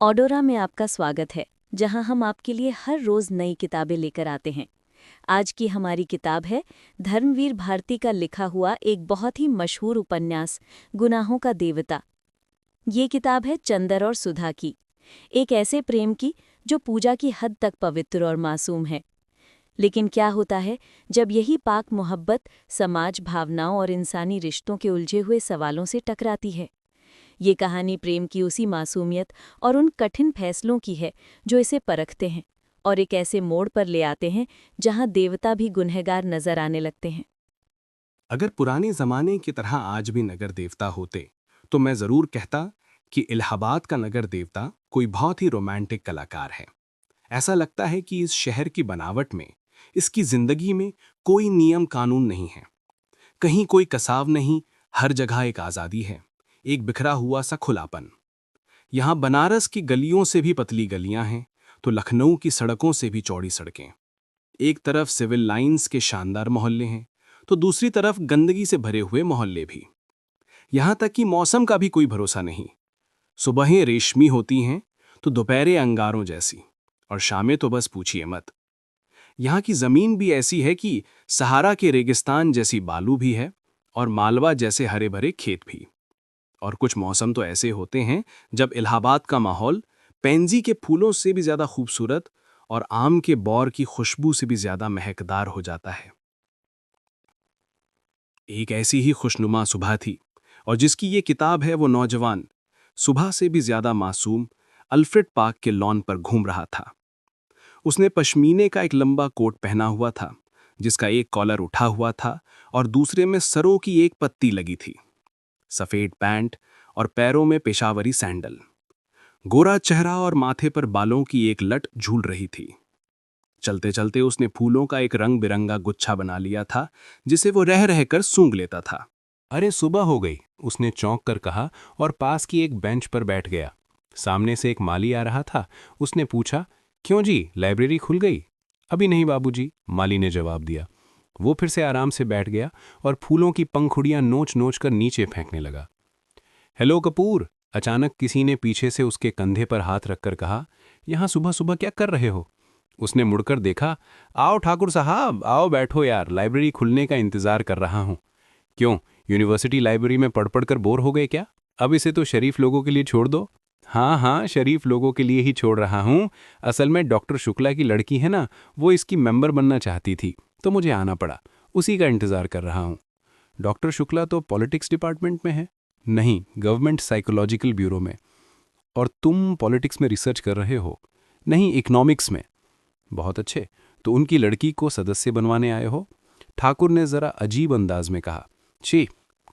ऑडोरा में आपका स्वागत है, जहां हम आपके लिए हर रोज नई किताबें लेकर आते हैं। आज की हमारी किताब है धर्मवीर भारती का लिखा हुआ एक बहुत ही मशहूर उपन्यास गुनाहों का देवता। ये किताब है चंदर और सुधा की, एक ऐसे प्रेम की जो पूजा की हद तक पवित्र और मासूम है। लेकिन क्या होता है जब यही पाक मोहब्बत समाज भावनाओं और इंसानी रिश्तों के उलझे हुए सवालों से टकराती है। ये कहानी प्रेम की उसी मासूमियत और उन कठिन फैसलों की है जो इसे परखते हैं और एक ऐसे मोड़ पर ले आते हैं जहां देवता भी गुनहगार नजर आने लगते हैं। अगर पुराने जमाने की तरह आज भी नगर देवता होते तो मैं जरूर कहता कि इलाहाबाद का नगर देवता कोई बहुत ही रोमांटिक कलाकार है। ऐसा लगता है कि इस शहर की बनावट में, इसकी जिंदगी में कोई नियम कानून नहीं है, कहीं कोई कसाव नहीं, हर जगह एक आज़ादी है, एक बिखरा हुआ सा खुलापन। यहाँ बनारस की गलियों से भी पतली गलियां हैं, तो लखनऊ की सड़कों से भी चौड़ी सड़कें। एक तरफ सिविल लाइंस के शानदार मोहल्ले हैं, तो दूसरी तरफ गंदगी से भरे हुए मोहल्ले भी। यहाँ तक कि मौसम का भी कोई भरोसा नहीं। सुबहें रेशमी होती हैं, तो दोपहरें अंगारों जैसी, और शामें तो बस पूछिए मत। यहाँ की जमीन भी ऐसी है कि सहारा के रेगिस्तान जैसी बालू भी है और मालवा जैसे हरे भरे खेत भी। और कुछ मौसम तो ऐसे होते हैं जब इलाहाबाद का माहौल पेंजी के फूलों से भी ज्यादा खूबसूरत और आम के बौर की खुशबू से भी ज्यादा महकदार हो जाता है। एक ऐसी ही खुशनुमा सुबह थी, और जिसकी ये किताब है वो नौजवान सुबह से भी ज्यादा मासूम अल्फ्रेड पार्क के लॉन पर घूम रहा था। उसने पश्मीने का एक लंबा कोट पहना हुआ था, जिसका एक कॉलर उठा हुआ था और दूसरे में सरों की एक पत्ती लगी थी। सफेद पैंट और पैरों में पेशावरी सैंडल। गोरा चेहरा और माथे पर बालों की एक लट झूल रही थी। चलते चलते उसने फूलों का एक रंग बिरंगा गुच्छा बना लिया था, जिसे वो रह रहकर सूंघ लेता था। अरे सुबह हो गई, उसने चौंक कर कहा और पास की एक बेंच पर बैठ गया। सामने से एक माली आ रहा था। उसने पूछा, क्यों जी, लाइब्रेरी खुल गई? अभी नहीं बाबूजी, माली ने जवाब दिया। वो फिर से आराम से बैठ गया और फूलों की पंखुड़ियां नोच नोच कर नीचे फेंकने लगा। हेलो कपूर, अचानक किसी ने पीछे से उसके कंधे पर हाथ रखकर कहा, यहाँ सुबह सुबह क्या कर रहे हो? उसने मुड़कर देखा। आओ ठाकुर साहब, आओ बैठो यार, लाइब्रेरी खुलने का इंतजार कर रहा हूँ। क्यों, यूनिवर्सिटी लाइब्रेरी में पढ़ पढ़ कर बोर हो गए क्या? अब इसे तो शरीफ लोगों के लिए छोड़ दो। हाँ हाँ, शरीफ लोगों के लिए ही छोड़ रहा हूँ। असल में डॉक्टर शुक्ला की लड़की है ना, वो इसकी मेंबर बनना चाहती थी, तो मुझे आना पड़ा। उसी का इंतजार कर रहा हूँ। डॉक्टर शुक्ला तो पॉलिटिक्स डिपार्टमेंट में है। नहीं, गवर्नमेंट साइकोलॉजिकल ब्यूरो में। और तुम पॉलिटिक्स में रिसर्च कर रहे हो? नहीं, इकोनॉमिक्स में। बहुत अच्छे, तो उनकी लड़की को सदस्य बनवाने आए हो? ठाकुर ने जरा अजीब अंदाज में कहा। छी,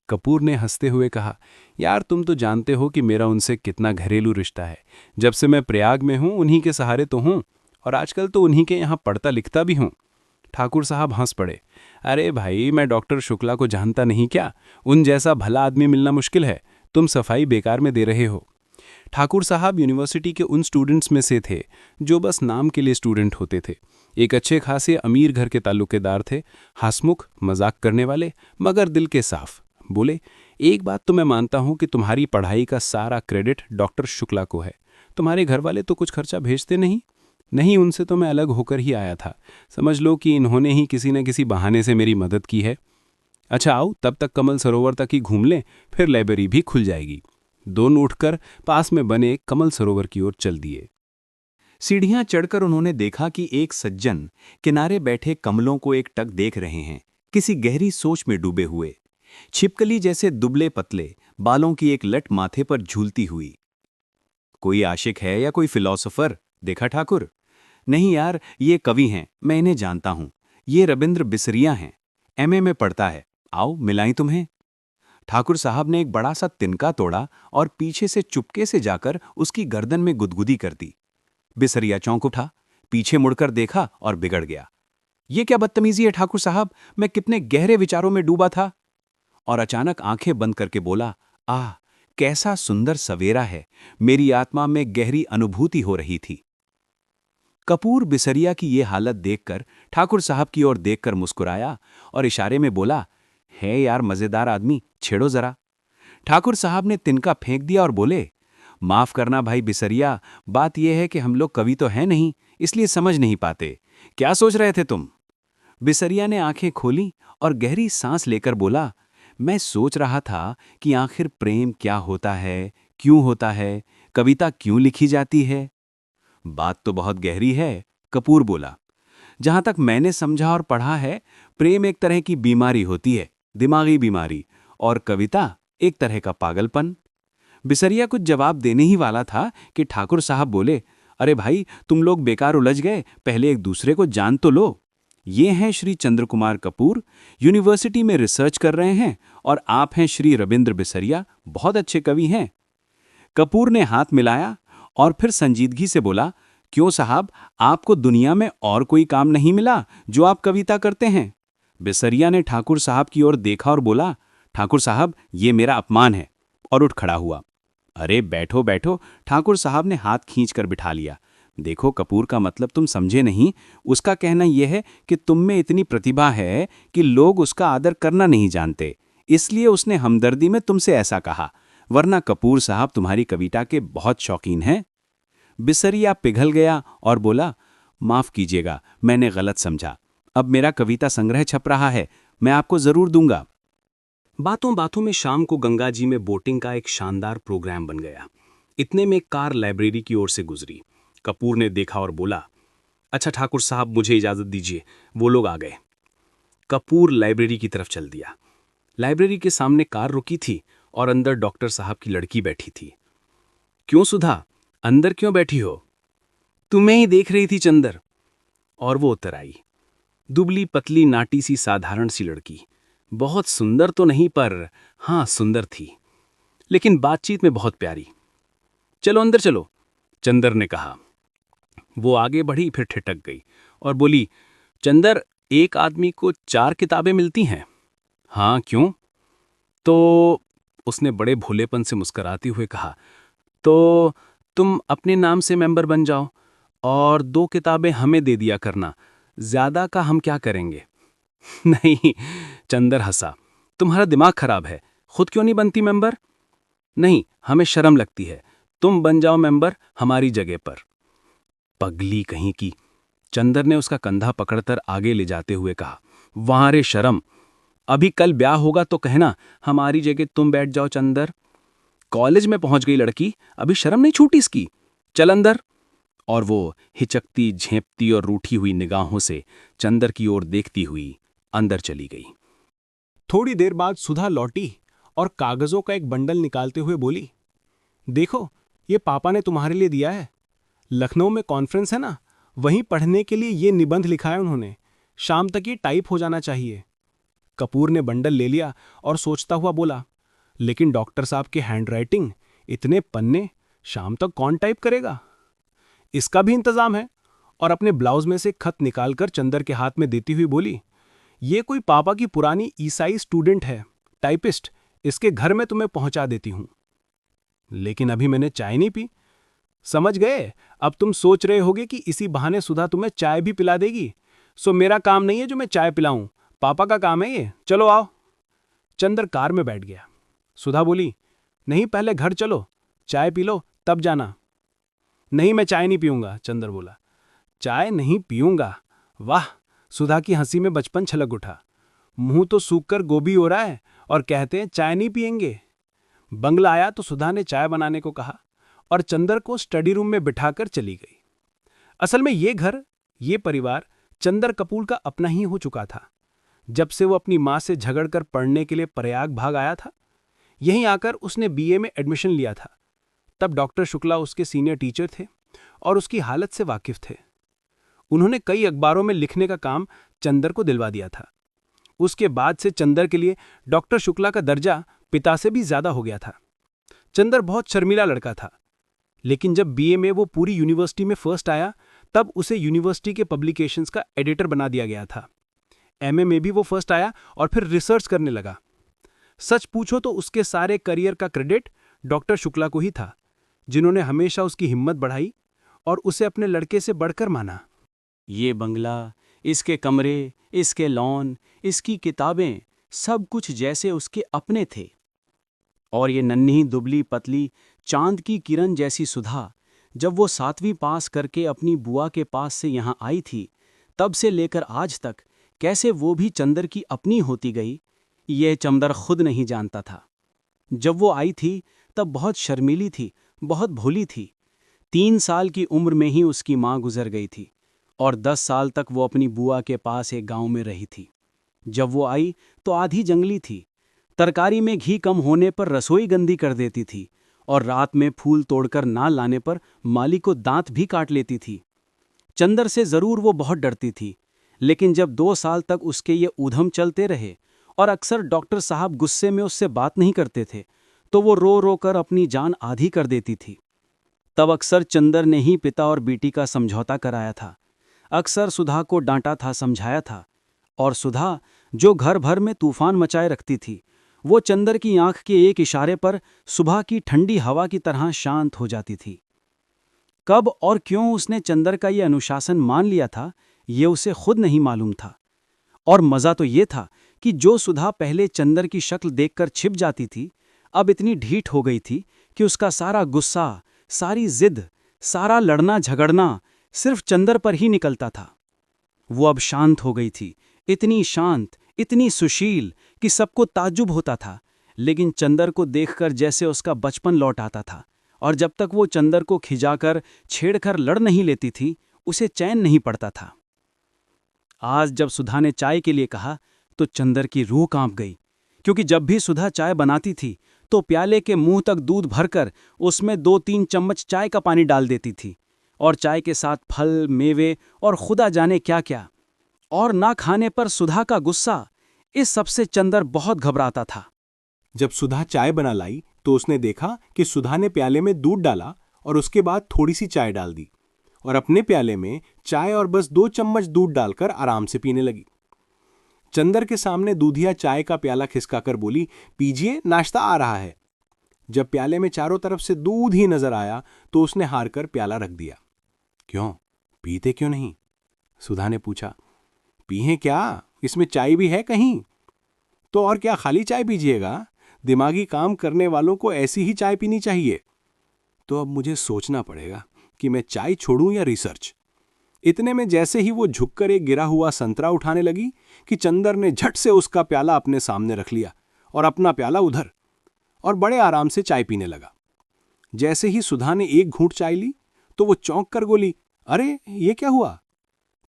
कपूर ने हंसते हुए कहा, यार तुम तो जानते हो कि मेरा उनसे कितना घरेलू रिश्ता है। जब से मैं प्रयाग में हूं उन्हीं के सहारे तो हूं, और आजकल तो उन्हीं के यहाँ पढ़ता लिखता भी हूं। ठाकुर साहब हंस पड़े। अरे भाई, मैं डॉक्टर शुक्ला को जानता नहीं क्या? उन जैसा भला आदमी मिलना मुश्किल है। तुम सफाई बेकार में दे रहे हो। ठाकुर साहब यूनिवर्सिटी के उन स्टूडेंट्स में से थे जो बस नाम के लिए स्टूडेंट होते थे। एक अच्छे खासे अमीर घर के ताल्लुकेदार थे, हंसमुख, मजाक करने वाले, मगर दिल के साफ। बोले, एक बात तो मैं मानता हूं कि तुम्हारी पढ़ाई का सारा क्रेडिट डॉक्टर शुक्ला को है। तुम्हारे घर वाले तो कुछ खर्चा भेजते नहीं? नहीं, उनसे तो मैं अलग होकर ही आया था। समझ लो कि इन्होंने ही किसी न किसी बहाने से मेरी मदद की है। अच्छा आओ, तब तक कमल सरोवर तक ही घूम लें, फिर लाइब्रेरी भी खुल जाएगी। दोनों उठकर पास में बने कमल सरोवर की ओर चल दिए। सीढ़ियां चढ़कर उन्होंने देखा कि एक सज्जन किनारे बैठे कमलों को एकटक देख रहे हैं, किसी गहरी सोच में डूबे हुए। छिपकली जैसे दुबले पतले बालों की एक लट माथे पर झूलती हुई। कोई आशिक है या कोई फिलॉसफर? देखा ठाकुर। नहीं यार, ये कवि हैं, मैं इन्हें जानता हूं। ये रविंद्र बिसरिया हैं, एमए में पढ़ता है। आओ मिलाई तुम्हें। ठाकुर साहब ने एक बड़ा सा तिनका तोड़ा और पीछे से चुपके से जाकर उसकी गर्दन में गुदगुदी कर दी। बिसरिया चौंक उठा, पीछे मुड़कर देखा और बिगड़ गया। ये क्या बदतमीजी है ठाकुर साहब, मैं कितने गहरे विचारों में डूबा था। और अचानक आंखें बंद करके बोला, आह कैसा सुंदर सवेरा है। मेरी आत्मा में गहरी अनुभूति हो रही थी। कपूर बिसरिया की ये हालत देखकर ठाकुर साहब की ओर देखकर मुस्कुराया और इशारे में बोला, है यार मजेदार आदमी, छेड़ो जरा। ठाकुर साहब ने तिनका फेंक दिया और बोले, माफ करना भाई बिसरिया, बात यह है कि हम लोग कवि तो हैं नहीं, इसलिए समझ नहीं पाते। क्या सोच रहे थे तुम? बिसरिया ने आंखें खोली और गहरी सांस लेकर बोला, मैं सोच रहा था कि आखिर प्रेम क्या होता है, क्यों होता है, कविता क्यों लिखी जाती है। बात तो बहुत गहरी है, कपूर बोला। जहां तक मैंने समझा और पढ़ा है, प्रेम एक तरह की बीमारी होती है, दिमागी बीमारी, और कविता एक तरह का पागलपन। बिसरिया कुछ जवाब देने ही वाला था कि ठाकुर साहब बोले, अरे भाई तुम लोग बेकार उलझ गए, पहले एक दूसरे को जान तो लो। ये हैं श्री चंद्र कुमार कपूर, यूनिवर्सिटी में रिसर्च कर रहे हैं, और आप हैं श्री रविंद्र बिसरिया, बहुत अच्छे कवि हैं। कपूर ने हाथ मिलाया और फिर संजीदगी से बोला, क्यों साहब, आपको दुनिया में और कोई काम नहीं मिला जो आप कविता करते हैं? बिसरिया ने ठाकुर साहब की ओर देखा और बोला, ठाकुर साहब ये मेरा अपमान है, और उठ खड़ा हुआ। अरे बैठो बैठो, ठाकुर साहब ने हाथ खींचकर बिठा लिया। देखो कपूर का मतलब तुम समझे नहीं, उसका कहना यह है कि तुम में इतनी प्रतिभा है कि लोग उसका आदर करना नहीं जानते, इसलिए उसने हमदर्दी में तुमसे ऐसा कहा, वरना कपूर साहब तुम्हारी कविता के बहुत शौकीन हैं। बिसरिया पिघल गया और बोला, माफ कीजिएगा, मैंने गलत समझा। अब मेरा कविता संग्रह छप रहा है, मैं आपको जरूर दूंगा। बातों बातों में शाम को गंगा जी में बोटिंग का एक शानदार प्रोग्राम बन गया। इतने में कार लाइब्रेरी की ओर से गुजरी। कपूर ने देखा और बोला, अच्छा ठाकुर साहब मुझे इजाजत दीजिए, वो लोग आ गए। कपूर लाइब्रेरी की तरफ चल दिया। लाइब्रेरी के सामने कार रुकी थी और अंदर डॉक्टर साहब की लड़की बैठी थी। क्यों सुधा, अंदर क्यों बैठी हो? तुम्हें ही देख रही थी चंदर। और वो उतर आई। दुबली पतली नाटी सी साधारण सी लड़की, बहुत सुंदर तो नहीं पर हाँ सुंदर थी, लेकिन बातचीत में बहुत प्यारी। चलो अंदर चलो, चंदर ने कहा। वो आगे बढ़ी, फिर ठिठक गई और बोली, चंदर, एक आदमी को 4 किताबें मिलती हैं। हाँ क्यों? तो उसने बड़े भोलेपन से मुस्कुराते हुए कहा, तो तुम अपने नाम से मेंबर बन जाओ और 2 किताबें हमें दे दिया करना, ज्यादा का हम क्या करेंगे? नहीं, चंदर हंसा, तुम्हारा दिमाग खराब है, खुद क्यों नहीं बनती मेंबर? नहीं, हमें शर्म लगती है, तुम बन जाओ मेंबर हमारी जगह पर। पगली कहीं की, चंदर ने उसका कंधा पकड़कर आगे ले जाते हुए कहा, वहां रे शर्म, अभी कल ब्याह होगा तो कहना हमारी जगह तुम बैठ जाओ चंदर। कॉलेज में पहुंच गई लड़की, अभी शर्म नहीं छूटी इसकी, चल अंदर। और वो हिचकती, झेंपती और रूठी हुई निगाहों से चंदर की ओर देखती हुई अंदर चली गई। थोड़ी देर बाद सुधा लौटी और कागजों का एक बंडल निकालते हुए बोली, देखो ये पापा ने तुम्हारे लिए दिया है, लखनऊ में कॉन्फ्रेंस है ना, वहीं पढ़ने के लिए ये निबंध लिखा है उन्होंने, शाम तक ये टाइप हो जाना चाहिए। कपूर ने बंडल ले लिया और सोचता हुआ बोला, लेकिन डॉक्टर साहब की हैंडराइटिंग, इतने पन्ने, शाम तक कौन टाइप करेगा? इसका भी इंतजाम है। और अपने ब्लाउज में से खत निकालकर चंदर के हाथ में देती हुई बोली, ये कोई पापा की पुरानी ईसाई स्टूडेंट है, टाइपिस्ट, इसके घर में तुम्हें पहुंचा देती हूं। लेकिन अभी मैंने चाय नहीं पी। समझ गए? अब तुम सोच रहे होगे कि इसी बहाने सुधा तुम्हें चाय भी पिला देगी। सो मेरा काम नहीं है जो मैं चाय पिलाऊं, पापा का काम है ये, चलो आओ। चंदर कार में बैठ गया। सुधा बोली, नहीं पहले घर चलो, चाय पी लो तब जाना। नहीं मैं चाय नहीं पीऊंगा, चंदर बोला। चाय नहीं पीऊंगा? वाह, सुधा की हंसी में बचपन छलक उठा। मुंह तो सूख कर गोभी हो रहा है और कहते हैं चाय नहीं पिएंगे। बंगला आया तो सुधा ने चाय बनाने को कहा और चंदर को स्टडी रूम में बिठाकर चली गई। असल में ये घर, ये परिवार चंदर कपूर का अपना ही हो चुका था। जब से वो अपनी मां से झगड़कर पढ़ने के लिए प्रयाग भाग आया था, यहीं आकर उसने बीए में एडमिशन लिया था। तब डॉक्टर शुक्ला उसके सीनियर टीचर थे और उसकी हालत से वाकिफ थे। उन्होंने कई अखबारों में लिखने का काम चंदर को दिलवा दिया था। उसके बाद से चंदर के लिए डॉक्टर शुक्ला का दर्जा पिता से भी ज्यादा हो गया था। चंदर बहुत शर्मीला लड़का था, लेकिन जब बीए में वो पूरी यूनिवर्सिटी में फर्स्ट आया, तब उसे यूनिवर्सिटी के पब्लिकेशंस का एडिटर बना दिया गया था। एमए में भी वो फर्स्ट आया और फिर रिसर्च करने लगा। सच पूछो तो उसके सारे करियर का क्रेडिट डॉक्टर शुक्ला को ही था, जिन्होंने हमेशा उसकी हिम्मत बढ़ाई और उसे अपने लड़के से बढ़कर माना। ये बंगला, इसके कमरे, इसके लॉन, इसकी किताबें, सब कुछ जैसे उसके अपने थे। और ये नन्ही दुबली पतली चांद की किरण जैसी सुधा जब वो 7वीं पास करके अपनी बुआ के पास से यहाँ आई थी, तब से लेकर आज तक कैसे वो भी चंदर की अपनी होती गई, ये चंदर खुद नहीं जानता था। जब वो आई थी तब बहुत शर्मीली थी, बहुत भोली थी। 3 साल की उम्र में ही उसकी माँ गुजर गई थी और 10 साल तक वो अपनी बुआ के पास एक गांव में रही थी। जब वो आई तो आधी जंगली थी, तरकारी में घी कम होने पर रसोई गंदी कर देती थी और रात में फूल तोड़कर ना लाने पर माली को दांत भी काट लेती थी। चंदर से जरूर वो बहुत डरती थी, लेकिन जब 2 साल तक उसके ये ऊधम चलते रहे और अक्सर डॉक्टर साहब गुस्से में उससे बात नहीं करते थे, तो वो रो रो कर अपनी जान आधी कर देती थी। तब अक्सर चंदर ने ही पिता और बेटी का समझौता कराया था, अक्सर सुधा को डांटा था, समझाया था। और सुधा, जो घर भर में तूफान मचाए रखती थी, वो चंदर की आंख के एक इशारे पर सुबह की ठंडी हवा की तरह शांत हो जाती थी। कब और क्यों उसने चंदर का ये अनुशासन मान लिया था, ये उसे खुद नहीं मालूम था। और मज़ा तो ये था कि जो सुधा पहले चंदर की शक्ल देखकर छिप जाती थी, अब इतनी ढीठ हो गई थी कि उसका सारा गुस्सा, सारी जिद, सारा लड़ना झगड़ना सिर्फ चंदर पर ही निकलता था। वो अब शांत हो गई थी, इतनी शांत, इतनी सुशील कि सबको ताज्जुब होता था, लेकिन चंदर को देखकर जैसे उसका बचपन लौट आता था। और जब तक वो चंदर को खिजाकर, छेड़कर लड़ नहीं लेती थी, उसे चैन नहीं पड़ता था। आज जब सुधा ने चाय के लिए कहा तो चंदर की रूह कांप गई, क्योंकि जब भी सुधा चाय बनाती थी तो प्याले के मुंह तक दूध भरकर उसमें 2-3 चम्मच चाय का पानी डाल देती थी, और चाय के साथ फल, मेवे और खुदा जाने क्या क्या। और ना खाने पर सुधा का गुस्सा, इस सबसे चंदर बहुत घबराता था। जब सुधा चाय बना लाई तो उसने देखा कि सुधा ने प्याले में दूध डाला और उसके बाद थोड़ी सी चाय डाल दी और अपने प्याले में चाय और बस 2 चम्मच दूध डालकर आराम से पीने लगी। चंदर के सामने दूधिया चाय का प्याला खिसकाकर बोली, पीजिए, नाश्ता आ रहा है। जब प्याले में चारों तरफ से दूध ही नजर आया तो उसने हार कर प्याला रख दिया। क्यों, पीते क्यों नहीं? सुधा ने पूछा। पीहें क्या, इसमें चाय भी है कहीं? तो और क्या, खाली चाय पीजिएगा? दिमागी काम करने वालों को ऐसी ही चाय पीनी चाहिए। तो अब मुझे सोचना पड़ेगा कि मैं चाय छोड़ूं या रिसर्च। इतने में जैसे ही वो झुककर एक गिरा हुआ संतरा उठाने लगी कि चंदर ने झट से उसका प्याला अपने सामने रख लिया और अपना प्याला उधर, और बड़े आराम से चाय पीने लगा। जैसे ही सुधा ने एक घूंट चाय ली तो वो चौंक कर बोली, अरे ये क्या हुआ?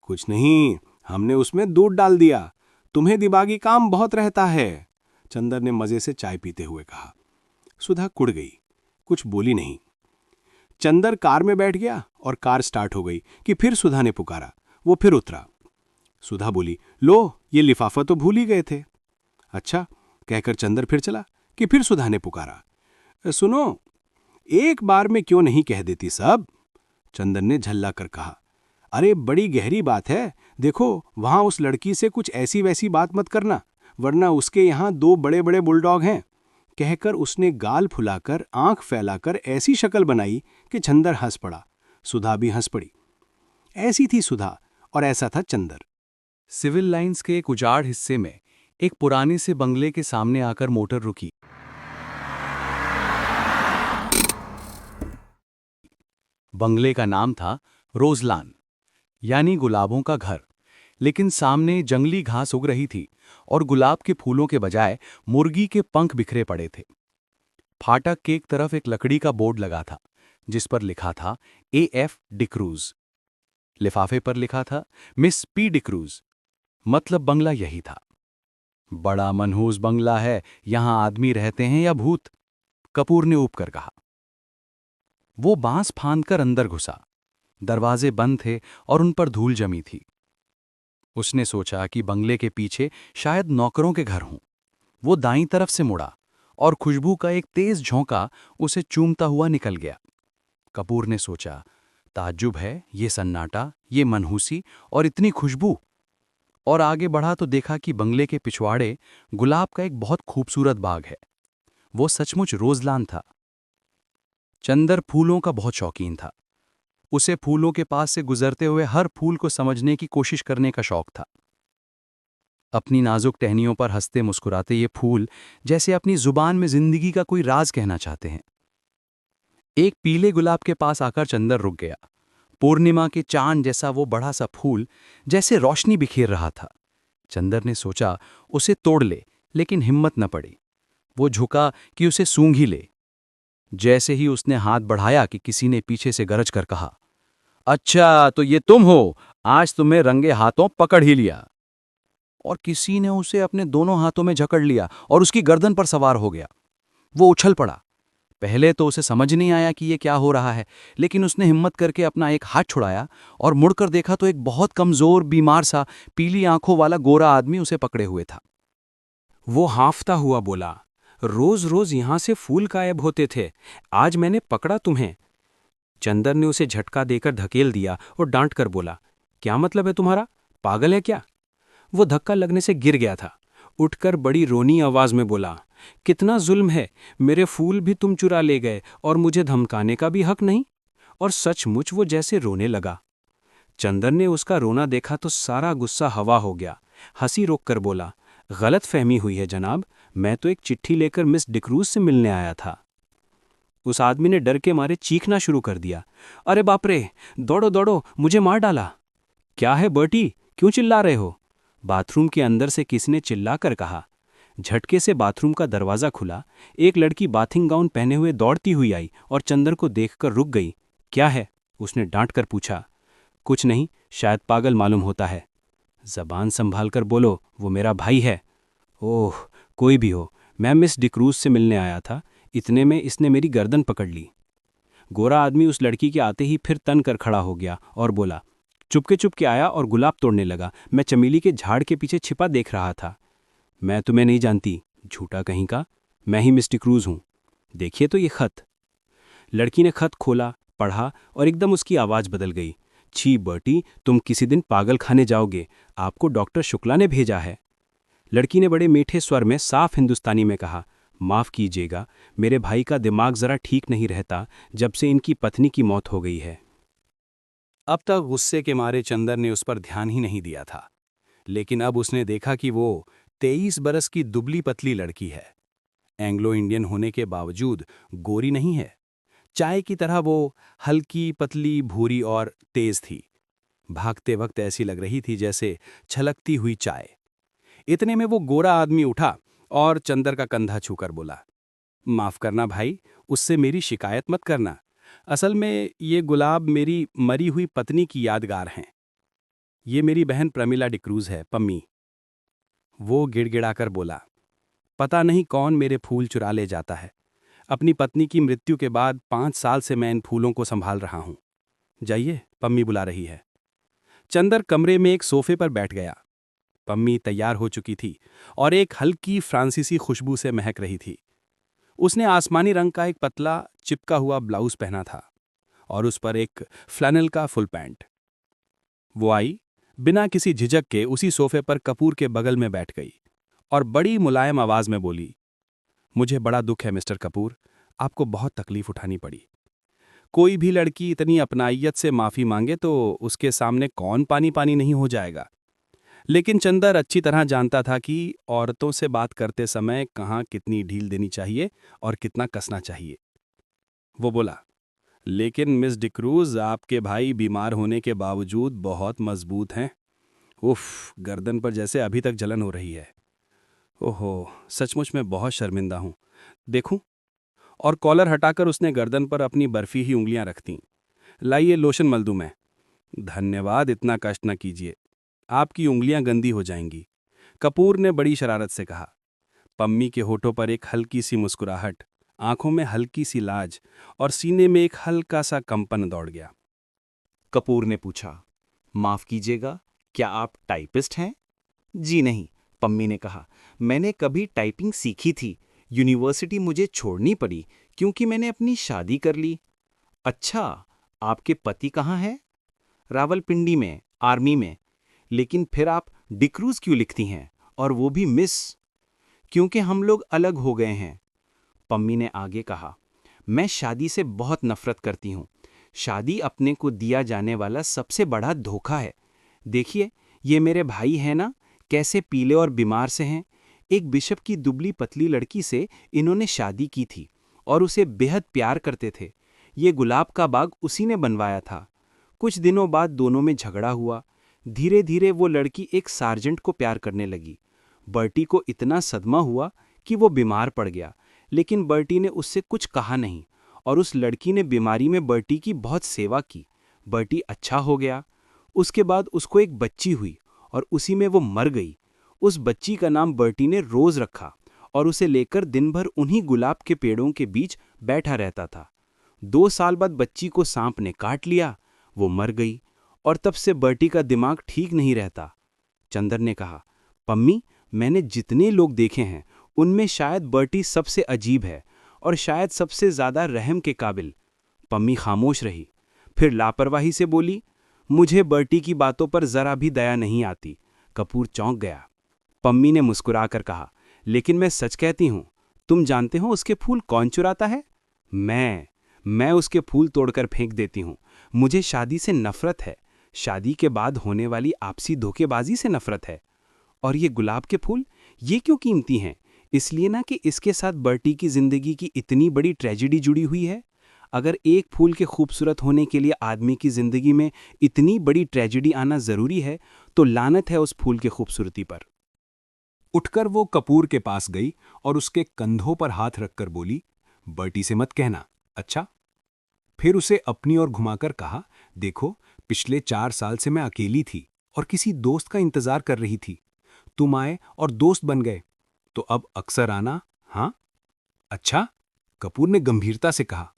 कुछ नहीं, हमने उसमें दूध डाल दिया। तुम्हें दिमागी काम बहुत रहता है, चंदर ने मजे से चाय पीते हुए कहा। सुधा कुड़ गई, कुछ बोली नहीं। चंदर कार में बैठ गया और कार स्टार्ट हो गई कि फिर सुधा ने पुकारा। वो फिर उतरा। सुधा बोली, लो, ये लिफाफा तो भूल ही गए थे। अच्छा, कहकर चंदर फिर चला कि फिर सुधा ने पुकारा। सुनो, एक बार में क्यों नहीं कह देती सब? चंदर ने झल्ला कर कहा। अरे बड़ी गहरी बात है, देखो वहां उस लड़की से कुछ ऐसी वैसी बात मत करना, वरना उसके यहां 2 बड़े बड़े बुलडॉग हैं। कहकर उसने गाल फुलाकर, आंख फैलाकर ऐसी शक्ल बनाई कि चंदर हंस पड़ा। सुधा भी हंस पड़ी। ऐसी थी सुधा और ऐसा था चंदर। सिविल लाइंस के एक उजाड़ हिस्से में एक पुराने से बंगले के सामने आकर मोटर रुकी। बंगले का नाम था रोजलान, यानी गुलाबों का घर। लेकिन सामने जंगली घास उग रही थी और गुलाब के फूलों के बजाय मुर्गी के पंख बिखरे पड़े थे। फाटक के एक तरफ एक लकड़ी का बोर्ड लगा था जिस पर लिखा था AF डिक्रूज। लिफाफे पर लिखा था मिस P डिक्रूज, मतलब बंगला यही था। बड़ा मनहूस बंगला है, यहां आदमी रहते हैं या भूत? कपूर ने ऊब कर कहा। वो बांस फांदकर अंदर घुसा। दरवाजे बंद थे और उन पर धूल जमी थी। उसने सोचा कि बंगले के पीछे शायद नौकरों के घर हों। वो दाईं तरफ से मुड़ा और खुशबू का एक तेज झोंका उसे चूमता हुआ निकल गया। कपूर ने सोचा, ताज्जुब है, ये सन्नाटा, ये मनहूसी और इतनी खुशबू। और आगे बढ़ा तो देखा कि बंगले के पिछवाड़े गुलाब का एक बहुत खूबसूरत बाग है। वो सचमुच रोजलान था। चंदर फूलों का बहुत शौकीन था। उसे फूलों के पास से गुजरते हुए हर फूल को समझने की कोशिश करने का शौक था। अपनी नाजुक टहनियों पर हंसते मुस्कुराते ये फूल जैसे अपनी जुबान में जिंदगी का कोई राज कहना चाहते हैं। एक पीले गुलाब के पास आकर चंदर रुक गया। पूर्णिमा के चांद जैसा वो बड़ा सा फूल जैसे रोशनी बिखेर रहा था। चंदर ने सोचा उसे तोड़ ले, लेकिन हिम्मत न पड़ी। वो झुका कि उसे सूंघ ही ले। जैसे ही उसने हाथ बढ़ाया कि किसी ने पीछे से गरज कर कहा, अच्छा तो ये तुम हो, आज तुम्हें रंगे हाथों पकड़ ही लिया। और किसी ने उसे अपने दोनों हाथों में जकड़ लिया और उसकी गर्दन पर सवार हो गया। वो उछल पड़ा। पहले तो उसे समझ नहीं आया कि ये क्या हो रहा है, लेकिन उसने हिम्मत करके अपना एक हाथ छुड़ाया और मुड़कर देखा तो एक बहुत कमजोर, बीमार सा, पीली आंखों वाला गोरा आदमी उसे पकड़े हुए था। वो हाँफता हुआ बोला, रोज रोज यहां से फूल गायब होते थे, आज मैंने पकड़ा तुम्हें। चंदर ने उसे झटका देकर धकेल दिया और डांट कर बोला, क्या मतलब है तुम्हारा, पागल है क्या? वो धक्का लगने से गिर गया था। उठकर बड़ी रोनी आवाज में बोला, कितना जुल्म है, मेरे फूल भी तुम चुरा ले गए और मुझे धमकाने का भी हक नहीं। और सचमुच वो जैसे रोने लगा। चंदर ने उसका रोना देखा तो सारा गुस्सा हवा हो गया। हंसी रोककर बोला, गलत फहमी हुई है जनाब, मैं तो एक चिट्ठी लेकर मिस डिक्रूज से मिलने आया था। उस आदमी ने डर के मारे चीखना शुरू कर दिया, अरे बाप रे, दौड़ो दौड़ो, मुझे मार डाला। क्या है बर्टी, क्यों चिल्ला रहे हो? बाथरूम के अंदर से किसी ने चिल्लाकर कहा। झटके से बाथरूम का दरवाजा खुला। एक लड़की बाथिंग गाउन पहने हुए दौड़ती हुई आई और चंदर को देखकर रुक गई। क्या है? उसने डांट कर पूछा। कुछ नहीं, शायद पागल मालूम होता है। जबान संभाल कर बोलो, वो मेरा भाई है। ओह, कोई भी हो, मैं मिस डिक्रूज से मिलने आया था। इतने में इसने मेरी गर्दन पकड़ ली। गोरा आदमी उस लड़की के आते ही फिर तन कर खड़ा हो गया और बोला, चुपके आया और गुलाब तोड़ने लगा। मैं चमेली के झाड़ के पीछे छिपा देख रहा था। मैं तुम्हें नहीं जानती, झूठा कहीं का, मैं ही मिस डिक्रूज हूं। देखिए तो ये खत। लड़की ने खत खोला, पढ़ा और एकदम उसकी आवाज बदल गई। छी बर्टी, तुम किसी दिन पागल खाने जाओगे, आपको डॉक्टर शुक्ला ने भेजा है। लड़की ने बड़े मीठे स्वर में साफ हिंदुस्तानी में कहा, माफ कीजिएगा, मेरे भाई का दिमाग जरा ठीक नहीं रहता जब से इनकी पत्नी की मौत हो गई है। अब तक गुस्से के मारे चंदर ने उस पर ध्यान ही नहीं दिया था, लेकिन अब उसने देखा कि वो 23 बरस की दुबली पतली लड़की है। एंग्लो इंडियन होने के बावजूद गोरी नहीं है। चाय की तरह वो हल्की, पतली, भूरी और तेज थी। भागते वक्त ऐसी लग रही थी जैसे छलकती हुई चाय। इतने में वो गोरा आदमी उठा और चंदर का कंधा छूकर बोला, माफ करना भाई, उससे मेरी शिकायत मत करना। असल में ये गुलाब मेरी मरी हुई पत्नी की यादगार हैं। ये मेरी बहन प्रमिला डिक्रूज है, पम्मी। वो गिड़गिड़ाकर बोला, पता नहीं कौन मेरे फूल चुरा ले जाता है। अपनी पत्नी की मृत्यु के बाद 5 साल से मैं इन फूलों को संभाल रहा हूं। जाइए, पम्मी बुला रही है। चंदर कमरे में एक सोफे पर बैठ गया। पम्मी तैयार हो चुकी थी और एक हल्की फ्रांसीसी खुशबू से महक रही थी। उसने आसमानी रंग का एक पतला चिपका हुआ ब्लाउज पहना था और उस पर एक फ्लैनल का फुल पैंट। वो आई, बिना किसी झिझक के उसी सोफे पर कपूर के बगल में बैठ गई और बड़ी मुलायम आवाज में बोली, मुझे बड़ा दुख है मिस्टर कपूर, आपको बहुत तकलीफ उठानी पड़ी। कोई भी लड़की इतनी अपनाइयत से माफी मांगे तो उसके सामने कौन पानी पानी नहीं हो जाएगा। लेकिन चंदर अच्छी तरह जानता था कि औरतों से बात करते समय कहाँ कितनी ढील देनी चाहिए और कितना कसना चाहिए। वो बोला, लेकिन मिस डिक्रूज, आपके भाई बीमार होने के बावजूद बहुत मजबूत हैं। उफ, गर्दन पर जैसे अभी तक जलन हो रही है। ओहो, सचमुच मैं बहुत शर्मिंदा हूं। देखूं? और कॉलर हटाकर उसने गर्दन पर अपनी बर्फी ही उंगलियां रख दीं। लाइए, लोशन मल दूं मैं। धन्यवाद, इतना कष्ट न कीजिए, आपकी उंगलियां गंदी हो जाएंगी, कपूर ने बड़ी शरारत से कहा। पम्मी के होठों पर एक हल्की सी मुस्कुराहट, आंखों में हल्की सी लाज और सीने में एक हल्का सा कंपन दौड़ गया। कपूर ने पूछा, माफ कीजिएगा, क्या आप टाइपिस्ट हैं? जी नहीं, पम्मी ने कहा, मैंने कभी टाइपिंग सीखी थी, यूनिवर्सिटी मुझे छोड़नी पड़ी क्योंकि मैंने अपनी शादी कर ली। अच्छा, आपके पति कहाँ हैं? रावलपिंडी में, आर्मी में। लेकिन फिर आप डिक्रूज क्यों लिखती हैं, और वो भी मिस? क्योंकि हम लोग अलग हो गए हैं। पम्मी ने आगे कहा, मैं शादी से बहुत नफरत करती हूँ। शादी अपने को दिया जाने वाला सबसे बड़ा धोखा है। देखिए, ये मेरे भाई हैं ना, कैसे पीले और बीमार से हैं। एक बिशप की दुबली पतली लड़की से इन्होंने शादी की थी और उसे बेहद प्यार करते थे। ये गुलाब का बाग उसी ने बनवाया था। कुछ दिनों बाद दोनों में झगड़ा हुआ। धीरे धीरे वो लड़की एक सार्जेंट को प्यार करने लगी। बर्टी को इतना सदमा हुआ कि वो बीमार पड़ गया, लेकिन बर्टी ने उससे कुछ कहा नहीं और उस लड़की ने बीमारी में बर्टी की बहुत सेवा की। बर्टी अच्छा हो गया। उसके बाद उसको एक बच्ची हुई और उसी में वो मर गई। उस बच्ची का नाम बर्टी ने रोज रखा और उसे लेकर दिन भर उन्हीं गुलाब के पेड़ों के बीच बैठा रहता था। 2 साल बाद बच्ची को सांप ने काट लिया, वो मर गई और तब से बर्टी का दिमाग ठीक नहीं रहता। चंदर ने कहा, पम्मी, मैंने जितने लोग देखे हैं उनमें शायद बर्टी सबसे अजीब है और शायद सबसे ज्यादा रहम के काबिल। पम्मी खामोश रही, फिर लापरवाही से बोली, मुझे बर्टी की बातों पर जरा भी दया नहीं आती। कपूर चौंक गया। पम्मी ने मुस्कुराकर कहा, लेकिन मैं सच कहती हूं, तुम जानते हो उसके फूल कौन चुराता है? मैं उसके फूल तोड़कर फेंक देती हूं। मुझे शादी से नफरत है, शादी के बाद होने वाली आपसी धोखेबाजी से नफरत है। और ये गुलाब के फूल, ये क्यों कीमती हैं? इसलिए ना कि इसके साथ बर्टी की जिंदगी की इतनी बड़ी ट्रेजेडी जुड़ी हुई है। अगर एक फूल के खूबसूरत होने के लिए आदमी की जिंदगी में इतनी बड़ी ट्रेजेडी आना जरूरी है, तो लानत है उस फूल की खूबसूरती पर। उठकर वो कपूर के पास गई और उसके कंधों पर हाथ रखकर बोली, बर्टी से मत कहना, अच्छा? फिर उसे अपनी ओर घुमाकर कहा, देखो, पिछले 4 साल से मैं अकेली थी और किसी दोस्त का इंतजार कर रही थी। तुम आए और दोस्त बन गए, तो अब अक्सर आना। हाँ? अच्छा? कपूर ने गंभीरता से कहा।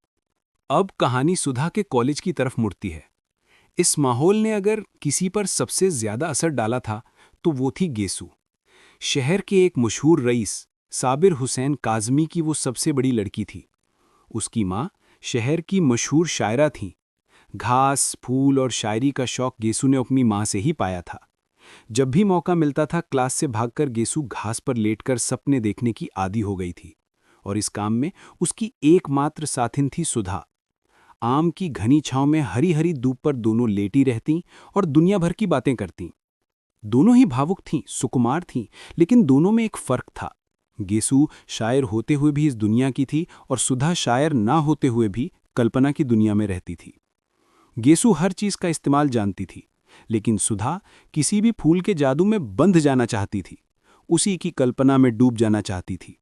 अब कहानी सुधा के कॉलेज की तरफ मुड़ती है। इस माहौल ने अगर किसी पर सबसे ज्यादा असर डाला था तो वो थी गेसू। शहर के एक मशहूर रईस साबिर हुसैन काजमी की वो सबसे बड़ी लड़की थी। उसकी माँ शहर की मशहूर शायरा थीं। घास, फूल और शायरी का शौक गेसू ने अपनी माँ से ही पाया था। जब भी मौका मिलता था, क्लास से भागकर गेसू घास पर लेटकर सपने देखने की आदी हो गई थी और इस काम में उसकी एकमात्र साथिन थी सुधा। आम की घनी छांव में हरी हरी धूप पर दोनों लेटी रहतीं और दुनिया भर की बातें करतीं। दोनों ही भावुक थीं, सुकुमार थीं, लेकिन दोनों में एक फर्क था। गेसू शायर होते हुए भी इस दुनिया की थी और सुधा शायर ना होते हुए भी कल्पना की दुनिया में रहती थी। गेसू हर चीज का इस्तेमाल जानती थी, लेकिन सुधा किसी भी फूल के जादू में बंध जाना चाहती थी, उसी की कल्पना में डूब जाना चाहती थी।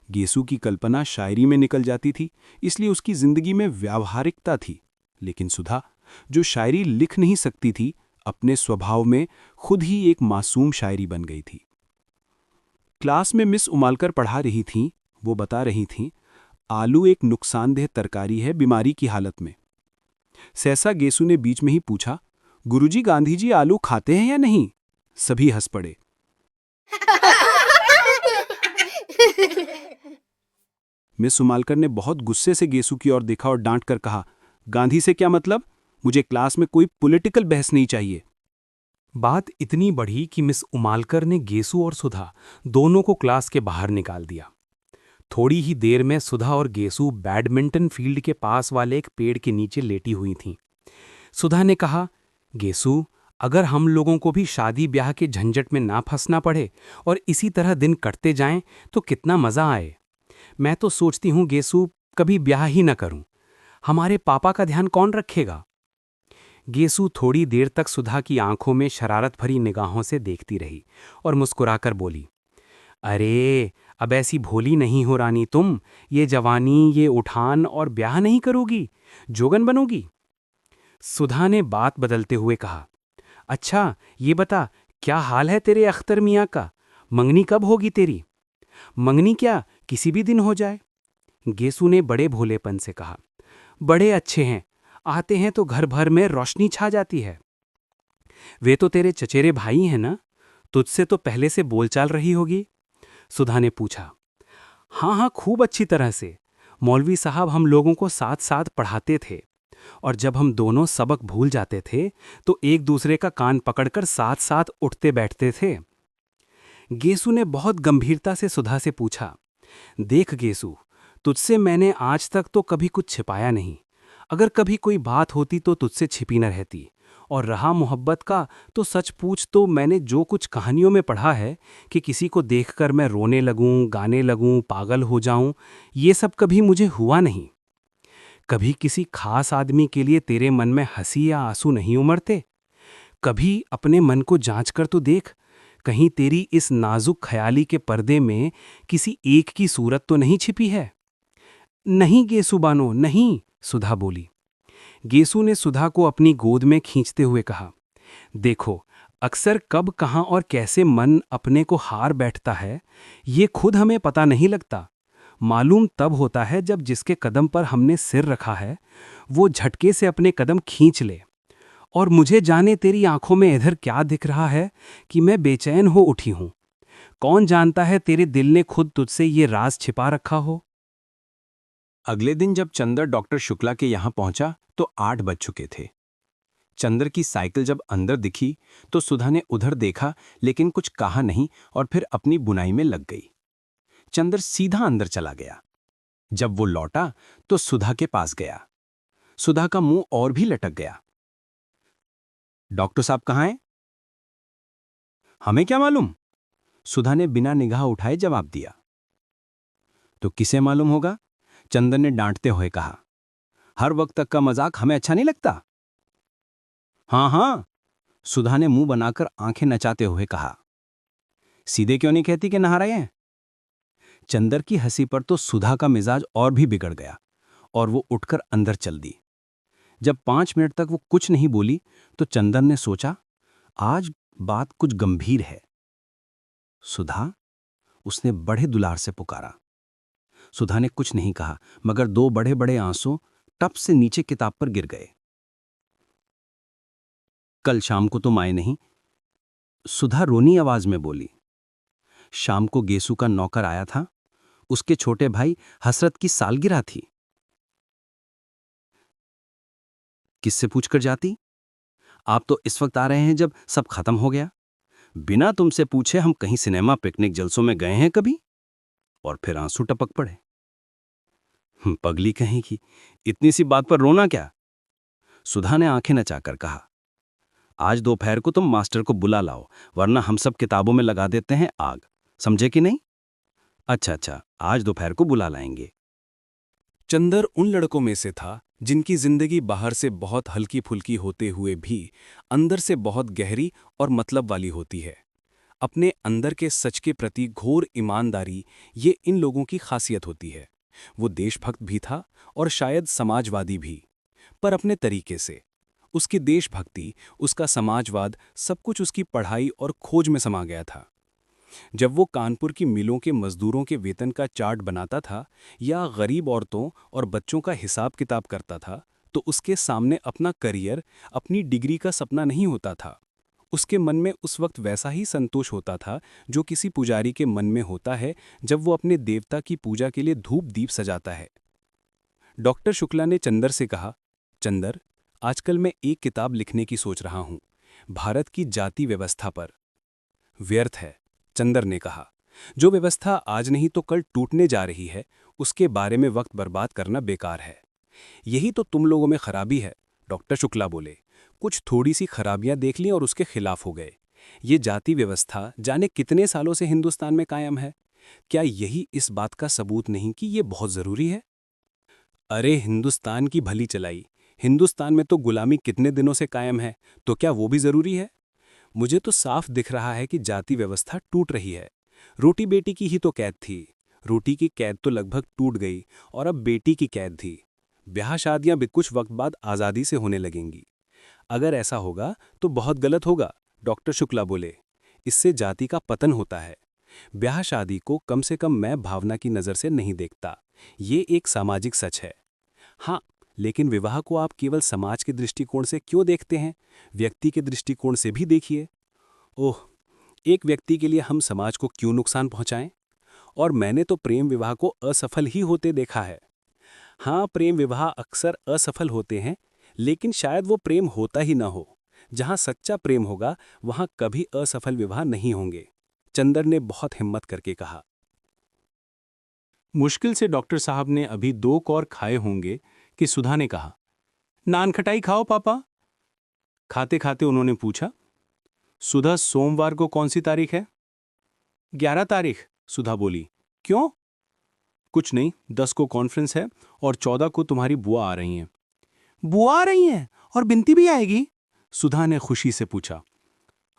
गेसू की कल्पना शायरी में निकल जाती थी, इसलिए उसकी जिंदगी में व्यावहारिकता थी, लेकिन सुधा, जो शायरी लिख नहीं सकती थी, अपने स्वभाव में खुद ही एक मासूम शायरी बन गई थी। क्लास में मिस उमालकर पढ़ा रही थीं। वो बता रही थीं, आलू एक नुकसानदेह तरकारी है बीमारी की हालत में। सहसा गेसू ने बीच में ही पूछा, गुरुजी, गांधी जी आलू खाते हैं या नहीं? सभी हंस पड़े। मिस उमालकर ने बहुत गुस्से से गेसू की ओर देखा और डांट कर कहा, गांधी से क्या मतलब? मुझे क्लास में कोई पॉलिटिकल बहस नहीं चाहिए। बात इतनी बढ़ी कि मिस उमालकर ने गेसू और सुधा दोनों को क्लास के बाहर निकाल दिया। थोड़ी ही देर में सुधा और गेसू बैडमिंटन फील्ड के पास वाले एक पेड़ के नीचे लेटी हुई थीं। सुधा ने कहा, गेसू, अगर हम लोगों को भी शादी ब्याह के झंझट में ना फंसना पड़े और इसी तरह दिन कटते जाएं तो कितना मजा आए। मैं तो सोचती हूं गेसू, कभी ब्याह ही न करूं। हमारे पापा का ध्यान कौन रखेगा? गेसू थोड़ी देर तक सुधा की आंखों में शरारत भरी निगाहों से देखती रही और मुस्कुराकर बोली, अरे, अब ऐसी भोली नहीं हो रानी तुम। ये जवानी, ये उठान और ब्याह नहीं करोगी, जोगन बनोगी। सुधा ने बात बदलते हुए कहा, अच्छा ये बता, क्या हाल है तेरे अख्तर मियाँ का? मंगनी कब होगी तेरी? मंगनी क्या, किसी भी दिन हो जाए। गेसू ने बड़े भोलेपन से कहा, बड़े अच्छे हैं, आते हैं तो घर भर में रोशनी छा जाती है। वे तो तेरे चचेरे भाई हैं ना, तुझसे तो पहले से बोलचाल रही होगी? सुधा ने पूछा। हाँ हाँ, खूब अच्छी तरह से। मौलवी साहब हम लोगों को साथ साथ पढ़ाते थे और जब हम दोनों सबक भूल जाते थे तो एक दूसरे का कान पकड़कर साथ साथ उठते बैठते थे। गेसू ने बहुत गंभीरता से सुधा से पूछा, देख गेसू, तुझसे मैंने आज तक तो कभी कुछ छिपाया नहीं। अगर कभी कोई बात होती तो तुझसे छिपी न रहती, और रहा मोहब्बत का, तो सच पूछ तो मैंने जो कुछ कहानियों में पढ़ा है कि किसी को देखकर मैं रोने लगूं, गाने लगूं, पागल हो जाऊं, ये सब कभी मुझे हुआ नहीं। कभी किसी खास आदमी के लिए तेरे मन में हंसी या आंसू नहीं उमड़ते? कभी अपने मन को जांच कर तो देख, कहीं तेरी इस नाजुक ख्याली के पर्दे में किसी एक की सूरत तो नहीं छिपी है? नहीं गेसु बानो, नहीं, सुधा बोली। गेसु ने सुधा को अपनी गोद में खींचते हुए कहा, देखो, अक्सर कब कहाँ और कैसे मन अपने को हार बैठता है, ये खुद हमें पता नहीं लगता। मालूम तब होता है जब जिसके कदम पर हमने सिर रखा है वो झटके से अपने कदम खींच ले। और मुझे जाने तेरी आंखों में इधर क्या दिख रहा है कि मैं बेचैन हो उठी हूं। कौन जानता है तेरे दिल ने खुद तुझसे ये राज छिपा रखा हो। अगले दिन जब चंदर डॉक्टर शुक्ला के यहां पहुंचा तो 8 बज चुके थे। चंदर की साइकिल जब अंदर दिखी तो सुधा ने उधर देखा लेकिन कुछ कहा नहीं और फिर अपनी बुनाई में लग गई। चंदर सीधा अंदर चला गया। जब वो लौटा तो सुधा के पास गया। सुधा का मुंह और भी लटक गया। डॉक्टर साहब कहाँ हैं? हमें क्या मालूम? सुधा ने बिना निगाह उठाए जवाब दिया। तो किसे मालूम होगा? चंदर ने डांटते हुए कहा। हर वक्त तक का मजाक हमें अच्छा नहीं लगता। हाँ हाँ, सुधा ने मुंह बनाकर आंखें नचाते हुए कहा। सीधे क्यों नहीं कहती कि नहा रहे हैं? चंदर की हंसी पर तो सुधा का मिजाज और भी बिगड़ गया और वो उठकर अंदर चल दी। जब 5 मिनट तक वो कुछ नहीं बोली तो चंदर ने सोचा, आज बात कुछ गंभीर है। सुधा, उसने बड़े दुलार से पुकारा। सुधा ने कुछ नहीं कहा मगर 2 बड़े बड़े आंसू टप से नीचे किताब पर गिर गए। कल शाम को तुम आए नहीं, सुधा रोनी आवाज में बोली। शाम को गेसु का नौकर आया था, उसके छोटे भाई हसरत की सालगिरह थी। किससे पूछकर जाती? आप तो इस वक्त आ रहे हैं जब सब खत्म हो गया। बिना तुमसे पूछे हम कहीं सिनेमा पिकनिक जलसों में गए हैं कभी? और फिर आंसू टपक पड़े। पगली कहेगी, इतनी सी बात पर रोना क्या? सुधा ने आंखें नचाकर कहा। आज दोपहर को तुम मास्टर को बुला लाओ, वरना हम सब किताबों में लगा देते हैं आग। समझे कि नहीं? अच्छा, आज दोपहर को बुला लाएंगे। चंदर उन लड़कों में से था जिनकी जिंदगी बाहर से बहुत हल्की फुल्की होते हुए भी अंदर से बहुत गहरी और मतलब वाली होती है। अपने अंदर के सच के प्रति घोर ईमानदारी, ये इन लोगों की खासियत होती है। वो देशभक्त भी था और शायद समाजवादी भी, पर अपने तरीके से। उसकी देशभक्ति, उसका समाजवाद, सब कुछ उसकी पढ़ाई और खोज में समा गया था। जब वो कानपुर की मिलों के मजदूरों के वेतन का चार्ट बनाता था या गरीब औरतों और बच्चों का हिसाब किताब करता था, तो उसके सामने अपना करियर, अपनी डिग्री का सपना नहीं होता था। उसके मन में उस वक्त वैसा ही संतोष होता था जो किसी पुजारी के मन में होता है जब वो अपने देवता की पूजा के लिए धूप दीप सजाता है। डॉक्टर शुक्ला ने चंदर से कहा, चंदर, आजकल मैं एक किताब लिखने की सोच रहा हूं, भारत की जाति व्यवस्था पर। व्यर्थ है, चंदर ने कहा। जो व्यवस्था आज नहीं तो कल टूटने जा रही है, उसके बारे में वक्त बर्बाद करना बेकार है। यही तो तुम लोगों में खराबी है, डॉक्टर शुक्ला बोले। कुछ थोड़ी सी खराबियां देख ली और उसके खिलाफ हो गए। ये जाति व्यवस्था जाने कितने सालों से हिंदुस्तान में कायम है। क्या यही इस बात का सबूत नहीं कि ये बहुत जरूरी है? अरे हिंदुस्तान की भली चलाई, हिंदुस्तान में तो गुलामी कितने दिनों से कायम है, तो क्या वो भी जरूरी है? मुझे तो साफ दिख रहा है कि जाति व्यवस्था टूट रही है। रोटी बेटी की ही तो कैद थी। रोटी की कैद तो लगभग टूट गई और अब बेटी की कैद थी। ब्याह शादियां भी कुछ वक्त बाद आज़ादी से होने लगेंगी। अगर ऐसा होगा तो बहुत गलत होगा, डॉक्टर शुक्ला बोले। इससे जाति का पतन होता है। ब्याह शादी को कम से कम मैं भावना की नज़र से नहीं देखता। ये एक सामाजिक सच है। हाँ, लेकिन विवाह को आप केवल समाज के दृष्टिकोण से क्यों देखते हैं? व्यक्ति के दृष्टिकोण से भी देखिए। ओह, एक व्यक्ति के लिए हम समाज को क्यों नुकसान पहुंचाएं? और मैंने तो प्रेम विवाह को असफल ही होते देखा है। हाँ, प्रेम विवाह अक्सर असफल होते हैं, लेकिन शायद वो प्रेम होता ही ना हो। जहां सच्चा प्रेम होगा वहां कभी असफल विवाह नहीं होंगे, चंदर ने बहुत हिम्मत करके कहा। मुश्किल से डॉक्टर साहब ने अभी 2 कौर खाए होंगे कि सुधा ने कहा, नान खटाई खाओ पापा। खाते खाते उन्होंने पूछा, सुधा, सोमवार को कौन सी तारीख है? 11 तारीख, सुधा बोली। क्यों? कुछ नहीं, 10 को कॉन्फ्रेंस है और 14 को तुम्हारी बुआ आ रही हैं। बुआ आ रही हैं और बिनती भी आएगी? सुधा ने खुशी से पूछा।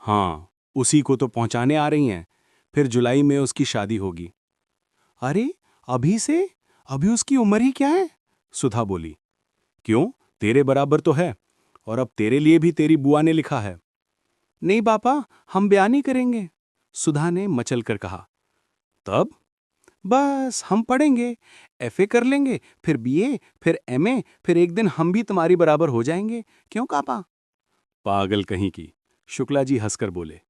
हाँ, उसी को तो पहुंचाने आ रही हैं, फिर जुलाई में उसकी शादी होगी। अरे, अभी से? अभी उसकी उम्र ही क्या है? सुधा बोली। क्यों, तेरे बराबर तो है, और अब तेरे लिए भी तेरी बुआ ने लिखा है। नहीं पापा, हम ब्याह नहीं करेंगे, सुधा ने मचल कर कहा। तब? बस हम पढ़ेंगे, एफए कर लेंगे, फिर बीए, फिर एमए, फिर एक दिन हम भी तुम्हारी बराबर हो जाएंगे। क्यों कापा? पागल कहीं की, शुक्ला जी हंसकर बोले।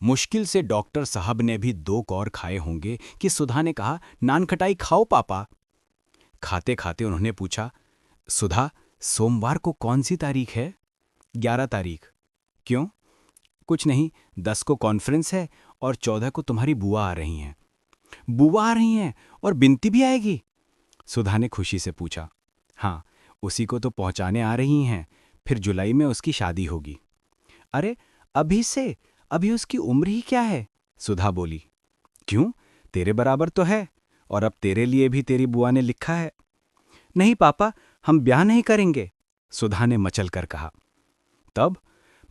मुश्किल से डॉक्टर साहब ने भी 2 कौर खाए होंगे कि सुधा ने कहा, नान खटाई खाओ पापा। खाते खाते उन्होंने पूछा, सुधा, सोमवार को कौन सी तारीख है? 11 तारीख। क्यों? कुछ नहीं, 10 को कॉन्फ्रेंस है और 14 को तुम्हारी बुआ आ रही हैं। बुआ आ रही हैं और बिनती भी आएगी? सुधा ने खुशी से पूछा। हाँ, उसी को तो पहुंचाने आ रही हैं, फिर जुलाई में उसकी शादी होगी। अरे, अभी से? अभी उसकी उम्र ही क्या है? सुधा बोली। क्यों, तेरे बराबर तो है, और अब तेरे लिए भी तेरी बुआ ने लिखा है। नहीं पापा, हम ब्याह नहीं करेंगे, सुधा ने मचल कर कहा। तब?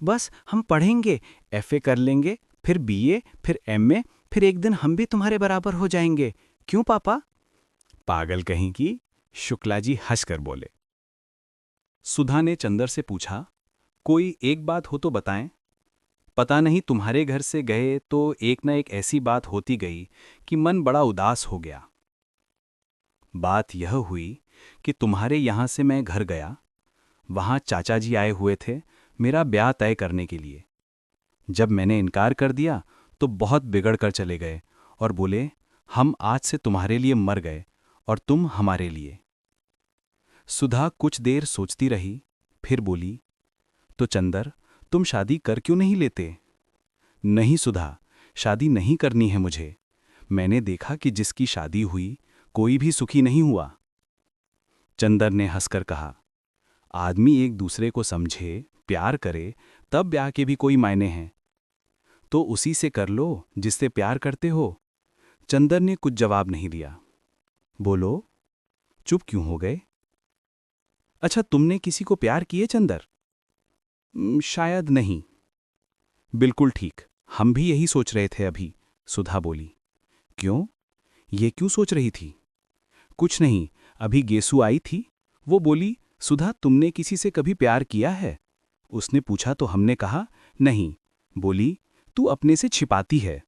बस हम पढ़ेंगे, एफए कर लेंगे, फिर बीए, फिर एमए, फिर एक दिन हम भी तुम्हारे बराबर हो जाएंगे। क्यों पापा? पागल कहीं की, शुक्ला जी हंसकर बोले। सुधा ने चंदर से पूछा, कोई एक बात हो तो बताएं। पता नहीं, तुम्हारे घर से गए तो एक न एक ऐसी बात होती गई कि मन बड़ा उदास हो गया। बात यह हुई कि तुम्हारे यहां से मैं घर गया, वहां चाचा जी आए हुए थे मेरा ब्याह तय करने के लिए। जब मैंने इनकार कर दिया तो बहुत बिगड़ कर चले गए और बोले, हम आज से तुम्हारे लिए मर गए और तुम हमारे लिए। सुधा कुछ देर सोचती रही, फिर बोली, तो चंदर, तुम शादी कर क्यों नहीं लेते? नहीं सुधा, शादी नहीं करनी है मुझे। मैंने देखा कि जिसकी शादी हुई कोई भी सुखी नहीं हुआ। चंदर ने हंसकर कहा, आदमी एक दूसरे को समझे, प्यार करे, तब ब्याह के भी कोई मायने हैं। तो उसी से कर लो जिससे प्यार करते हो। चंदर ने कुछ जवाब नहीं दिया। बोलो, चुप क्यों हो गए? अच्छा, तुमने किसी को प्यार किए चंदर? शायद नहीं। बिल्कुल ठीक, हम भी यही सोच रहे थे अभी, सुधा बोली। क्यों? ये क्यों सोच रही थी? कुछ नहीं, अभी गेसु आई थी, वो बोली, सुधा तुमने किसी से कभी प्यार किया है? उसने पूछा तो हमने कहा नहीं। बोली, तू अपने से छिपाती है।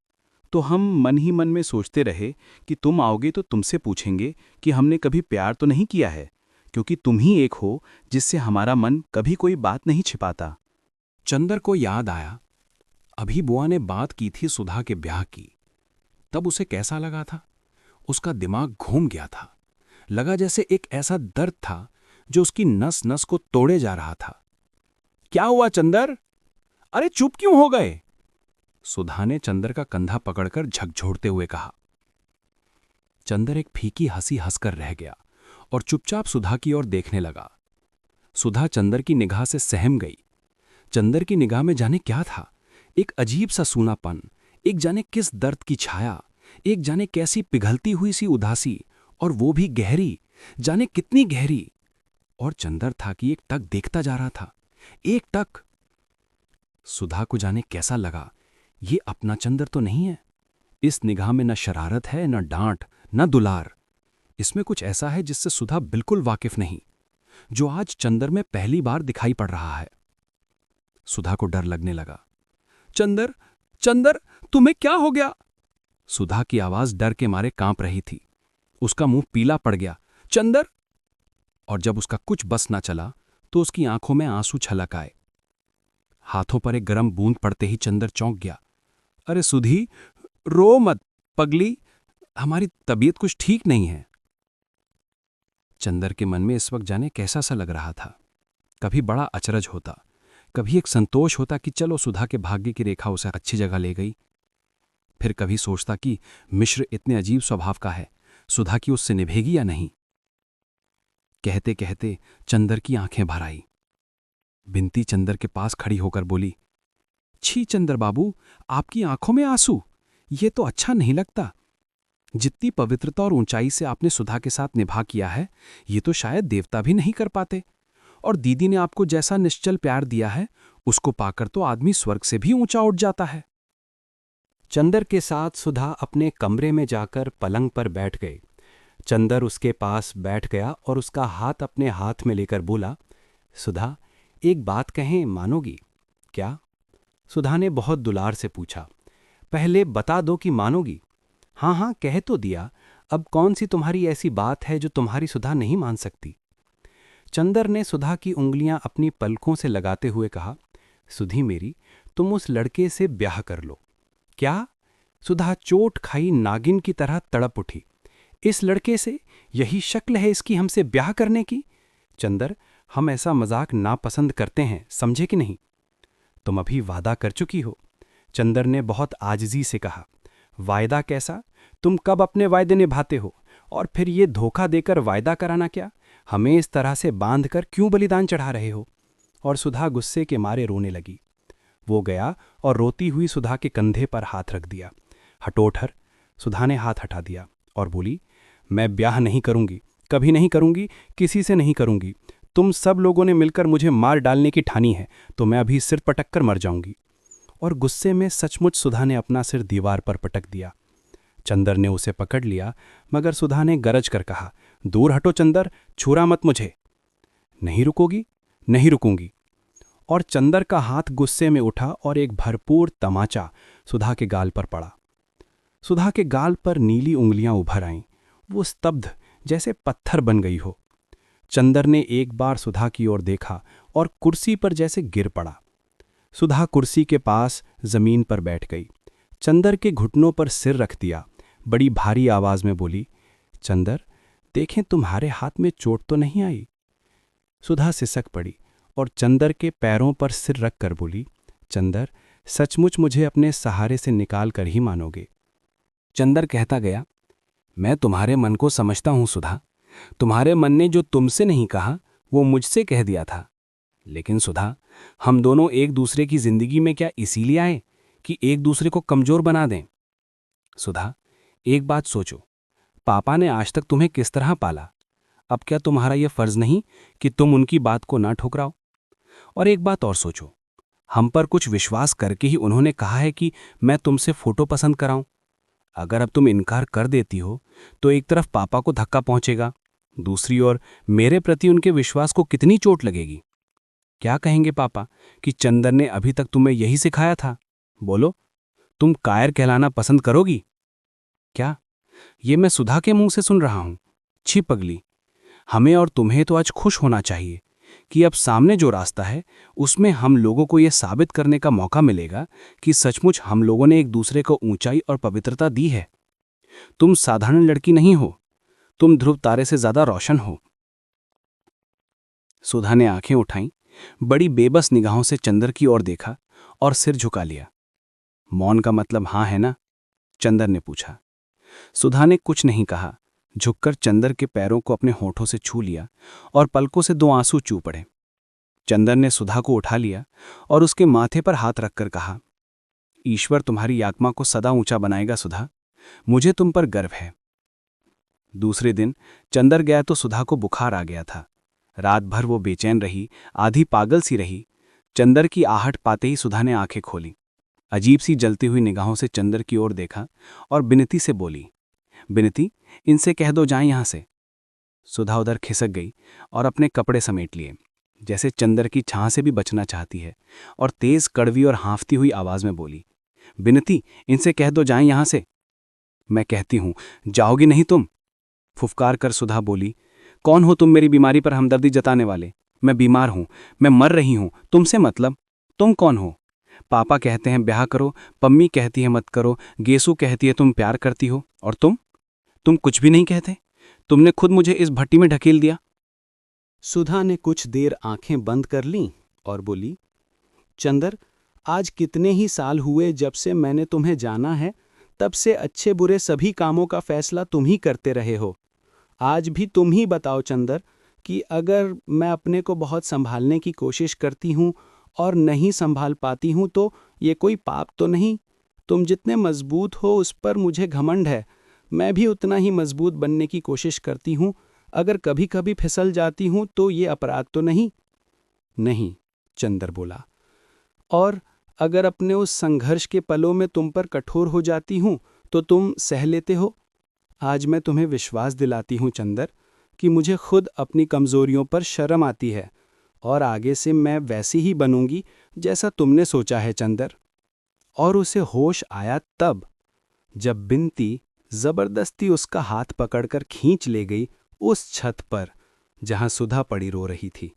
तो हम मन ही मन में सोचते रहे कि तुम आओगे तो तुमसे पूछेंगे कि हमने कभी प्यार तो नहीं किया है, क्योंकि तुम ही एक हो जिससे हमारा मन कभी कोई बात नहीं छिपाता। चंदर को याद आया, अभी बुआ ने बात की थी सुधा के ब्याह की। तब उसे कैसा लगा था? उसका दिमाग घूम गया था। लगा जैसे एक ऐसा दर्द था जो उसकी नस नस को तोड़े जा रहा था। क्या हुआ चंदर? अरे चुप क्यों हो गए? सुधा ने चंदर का कंधा पकड़कर झकझोरते हुए कहा। चंदर एक फीकी हंसी हंसकर रह गया और चुपचाप सुधा की ओर देखने लगा। सुधा चंदर की निगाह से सहम गई। चंदर की निगाह में जाने क्या था, एक अजीब सा सूनापन, एक जाने किस दर्द की छाया, एक जाने कैसी पिघलती हुई सी उदासी, और वो भी गहरी, जाने कितनी गहरी। और चंदर था कि एक टक देखता जा रहा था, एक टक। सुधा को जाने कैसा लगा, ये अपना चंदर तो नहीं है। इस निगाह में न शरारत है, न डांट, न दुलार। इसमें कुछ ऐसा है जिससे सुधा बिल्कुल वाकिफ नहीं, जो आज चंदर में पहली बार दिखाई पड़ रहा है। सुधा को डर लगने लगा। चंदर, चंदर, तुम्हें क्या हो गया? सुधा की आवाज डर के मारे कांप रही थी। उसका मुंह पीला पड़ गया। चंदर! और जब उसका कुछ बस ना चला तो उसकी आंखों में आंसू छलक आए। हाथों पर एक गर्म बूंद पड़ते ही चंदर चौंक गया। अरे सुधी, रो मत पगली, हमारी तबीयत कुछ ठीक नहीं है। चंदर के मन में इस वक्त जाने कैसा सा लग रहा था। कभी बड़ा अचरज होता, कभी एक संतोष होता कि चलो सुधा के भाग्य की रेखा उसे अच्छी जगह ले गई। फिर कभी सोचता कि मिश्र इतने अजीब स्वभाव का है, सुधा की उससे निभेगी या नहीं। कहते कहते चंदर की आंखें भर आई। बिनती चंदर के पास खड़ी होकर बोली, छी चंदर बाबू, आपकी आंखों में आंसू, ये तो अच्छा नहीं लगता। जितनी पवित्रता और ऊंचाई से आपने सुधा के साथ निभा किया है, ये तो शायद देवता भी नहीं कर पाते। और दीदी ने आपको जैसा निश्चल प्यार दिया है, उसको पाकर तो आदमी स्वर्ग से भी ऊंचा उठ जाता है। चंदर के साथ सुधा अपने कमरे में जाकर पलंग पर बैठ गए। चंदर उसके पास बैठ गया और उसका हाथ अपने हाथ में लेकर बोला, सुधा, एक बात कहें, मानोगी? क्या? सुधा ने बहुत दुलार से पूछा। पहले बता दो कि मानोगी। हाँ हाँ, कह तो दिया, अब कौन सी तुम्हारी ऐसी बात है जो तुम्हारी सुधा नहीं मान सकती? चंदर ने सुधा की उंगलियां अपनी पलकों से लगाते हुए कहा, सुधी मेरी, तुम उस लड़के से ब्याह कर लो। क्या? सुधा चोट खाई नागिन की तरह तड़प उठी। इस लड़के से? यही शक्ल है इसकी हमसे ब्याह करने की? चंदर, हम ऐसा मजाक नापसंद करते हैं, समझे कि नहीं? तुम अभी वादा कर चुकी हो। चंदर ने बहुत आजिजी से कहा। वायदा कैसा? तुम कब अपने वायदे निभाते हो? और फिर ये धोखा देकर वायदा कराना क्या? हमें इस तरह से बांध कर क्यों बलिदान चढ़ा रहे हो? और सुधा गुस्से के मारे रोने लगी। वो गया और रोती हुई सुधा के कंधे पर हाथ रख दिया। हटोठर। सुधा ने हाथ हटा दिया और बोली, मैं ब्याह नहीं करूंगी, कभी नहीं करूंगी, किसी से नहीं करूंगी। तुम सब लोगों ने मिलकर मुझे मार डालने की ठानी है, तो मैं अभी सिर पटक कर मर जाऊंगी। और गुस्से में सचमुच सुधा ने अपना सिर दीवार पर पटक दिया। चंदर ने उसे पकड़ लिया, मगर सुधा ने गरज कर कहा, दूर हटो चंदर, छुरा मत मुझे। नहीं रुकोगी? नहीं रुकूंगी। और चंदर का हाथ गुस्से में उठा और एक भरपूर तमाचा सुधा के गाल पर पड़ा। सुधा के गाल पर नीली उंगलियां उभर आईं। वो स्तब्ध, जैसे पत्थर बन गई हो। चंदर ने एक बार सुधा की ओर देखा और कुर्सी पर जैसे गिर पड़ा। सुधा कुर्सी के पास जमीन पर बैठ गई। चंदर के घुटनों पर सिर रख दिया। बड़ी भारी आवाज में बोली, चंदर, देखें तुम्हारे हाथ में चोट तो नहीं आई? सुधा सिसक पड़ी और चंदर के पैरों पर सिर रख कर बोली, चंदर, सचमुच मुझे अपने सहारे से निकाल कर ही मानोगे? चंदर कहता गया, मैं तुम्हारे मन को समझता हूं सुधा। तुम्हारे मन ने जो तुमसे नहीं कहा वो मुझसे कह दिया था। लेकिन सुधा, हम दोनों एक दूसरे की जिंदगी में क्या इसीलिए आए कि एक दूसरे को कमजोर बना दें? सुधा, एक बात सोचो, पापा ने आज तक तुम्हें किस तरह पाला? अब क्या तुम्हारा यह फर्ज नहीं कि तुम उनकी बात को ना ठुकराओ? और एक बात और सोचो, हम पर कुछ विश्वास करके ही उन्होंने कहा है कि मैं तुमसे फोटो पसंद कराऊं। अगर अब तुम इनकार कर देती हो तो एक तरफ पापा को धक्का पहुंचेगा, दूसरी ओर मेरे प्रति उनके विश्वास को कितनी चोट लगेगी। क्या कहेंगे पापा कि चंदर ने अभी तक तुम्हें यही सिखाया था? बोलो, तुम कायर कहलाना पसंद करोगी? क्या? ये मैं सुधा के मुंह से सुन रहा हूं? छी पगली, हमें और तुम्हें तो आज खुश होना चाहिए कि अब सामने जो रास्ता है उसमें हम लोगों को यह साबित करने का मौका मिलेगा कि सचमुच हम लोगों ने एक दूसरे को ऊंचाई और पवित्रता दी है। तुम साधारण लड़की नहीं हो, तुम ध्रुव तारे से ज्यादा रोशन हो। सुधा ने आंखें उठाईं, बड़ी बेबस निगाहों से चंदर की ओर देखा और सिर झुका लिया। मौन का मतलब हां है ना? चंदर ने पूछा। सुधा ने कुछ नहीं कहा, झुककर चंदर के पैरों को अपने होठों से छू लिया और पलकों से 2 आंसू चू पड़े। चंदर ने सुधा को उठा लिया और उसके माथे पर हाथ रखकर कहा, ईश्वर तुम्हारी आत्मा को सदा ऊंचा बनाएगा सुधा, मुझे तुम पर गर्व है। दूसरे दिन चंदर गया तो सुधा को बुखार आ गया था। रात भर वो बेचैन रही, आधी पागल सी रही। चंदर की आहट पाते ही सुधा ने आंखें खोली, अजीब सी जलती हुई निगाहों से चंदर की ओर देखा और बिनती से बोली, बिनती, इनसे कह दो जाएं यहां से। सुधा उधर खिसक गई और अपने कपड़े समेट लिए, जैसे चंदर की छां से भी बचना चाहती है, और तेज कड़वी और हाँफती हुई आवाज में बोली, बिनती, इनसे कह दो जाएं यहां से। मैं कहती हूं, जाओगी नहीं तुम? फुफकार कर सुधा बोली, कौन हो तुम मेरी बीमारी पर हमदर्दी जताने वाले? मैं बीमार हूं, मैं मर रही हूं, तुमसे मतलब? तुम कौन हो? पापा कहते हैं ब्याह करो, पम्मी कहती है मत करो, गेसू कहती है तुम प्यार करती हो, और तुम कुछ भी नहीं कहते। तुमने खुद मुझे इस भट्टी में ढकेल दिया। सुधा ने कुछ देर आंखें बंद कर लीं और बोली, चंदर, आज कितने ही साल हुए जब से मैंने तुम्हें जाना है, तब से अच्छे बुरे सभी कामों का फैसला तुम ही करते रहे हो। आज भी तुम ही बताओ चंदर कि अगर मैं अपने को बहुत संभालने की कोशिश करती हूँ और नहीं संभाल पाती हूँ तो ये कोई पाप तो नहीं? तुम जितने मजबूत हो उस पर मुझे घमंड है, मैं भी उतना ही मजबूत बनने की कोशिश करती हूँ। अगर कभी कभी फिसल जाती हूँ तो ये अपराध तो नहीं? नहीं, चंदर बोला। और अगर अपने उस संघर्ष के पलों में तुम पर कठोर हो जाती हूँ तो तुम सह लेते हो? आज मैं तुम्हें विश्वास दिलाती हूँ चंदर कि मुझे खुद अपनी कमजोरियों पर शर्म आती है, और आगे से मैं वैसी ही बनूंगी जैसा तुमने सोचा है चंदर। और उसे होश आया तब जब बिनती जबरदस्ती उसका हाथ पकड़कर खींच ले गई उस छत पर जहां सुधा पड़ी रो रही थी।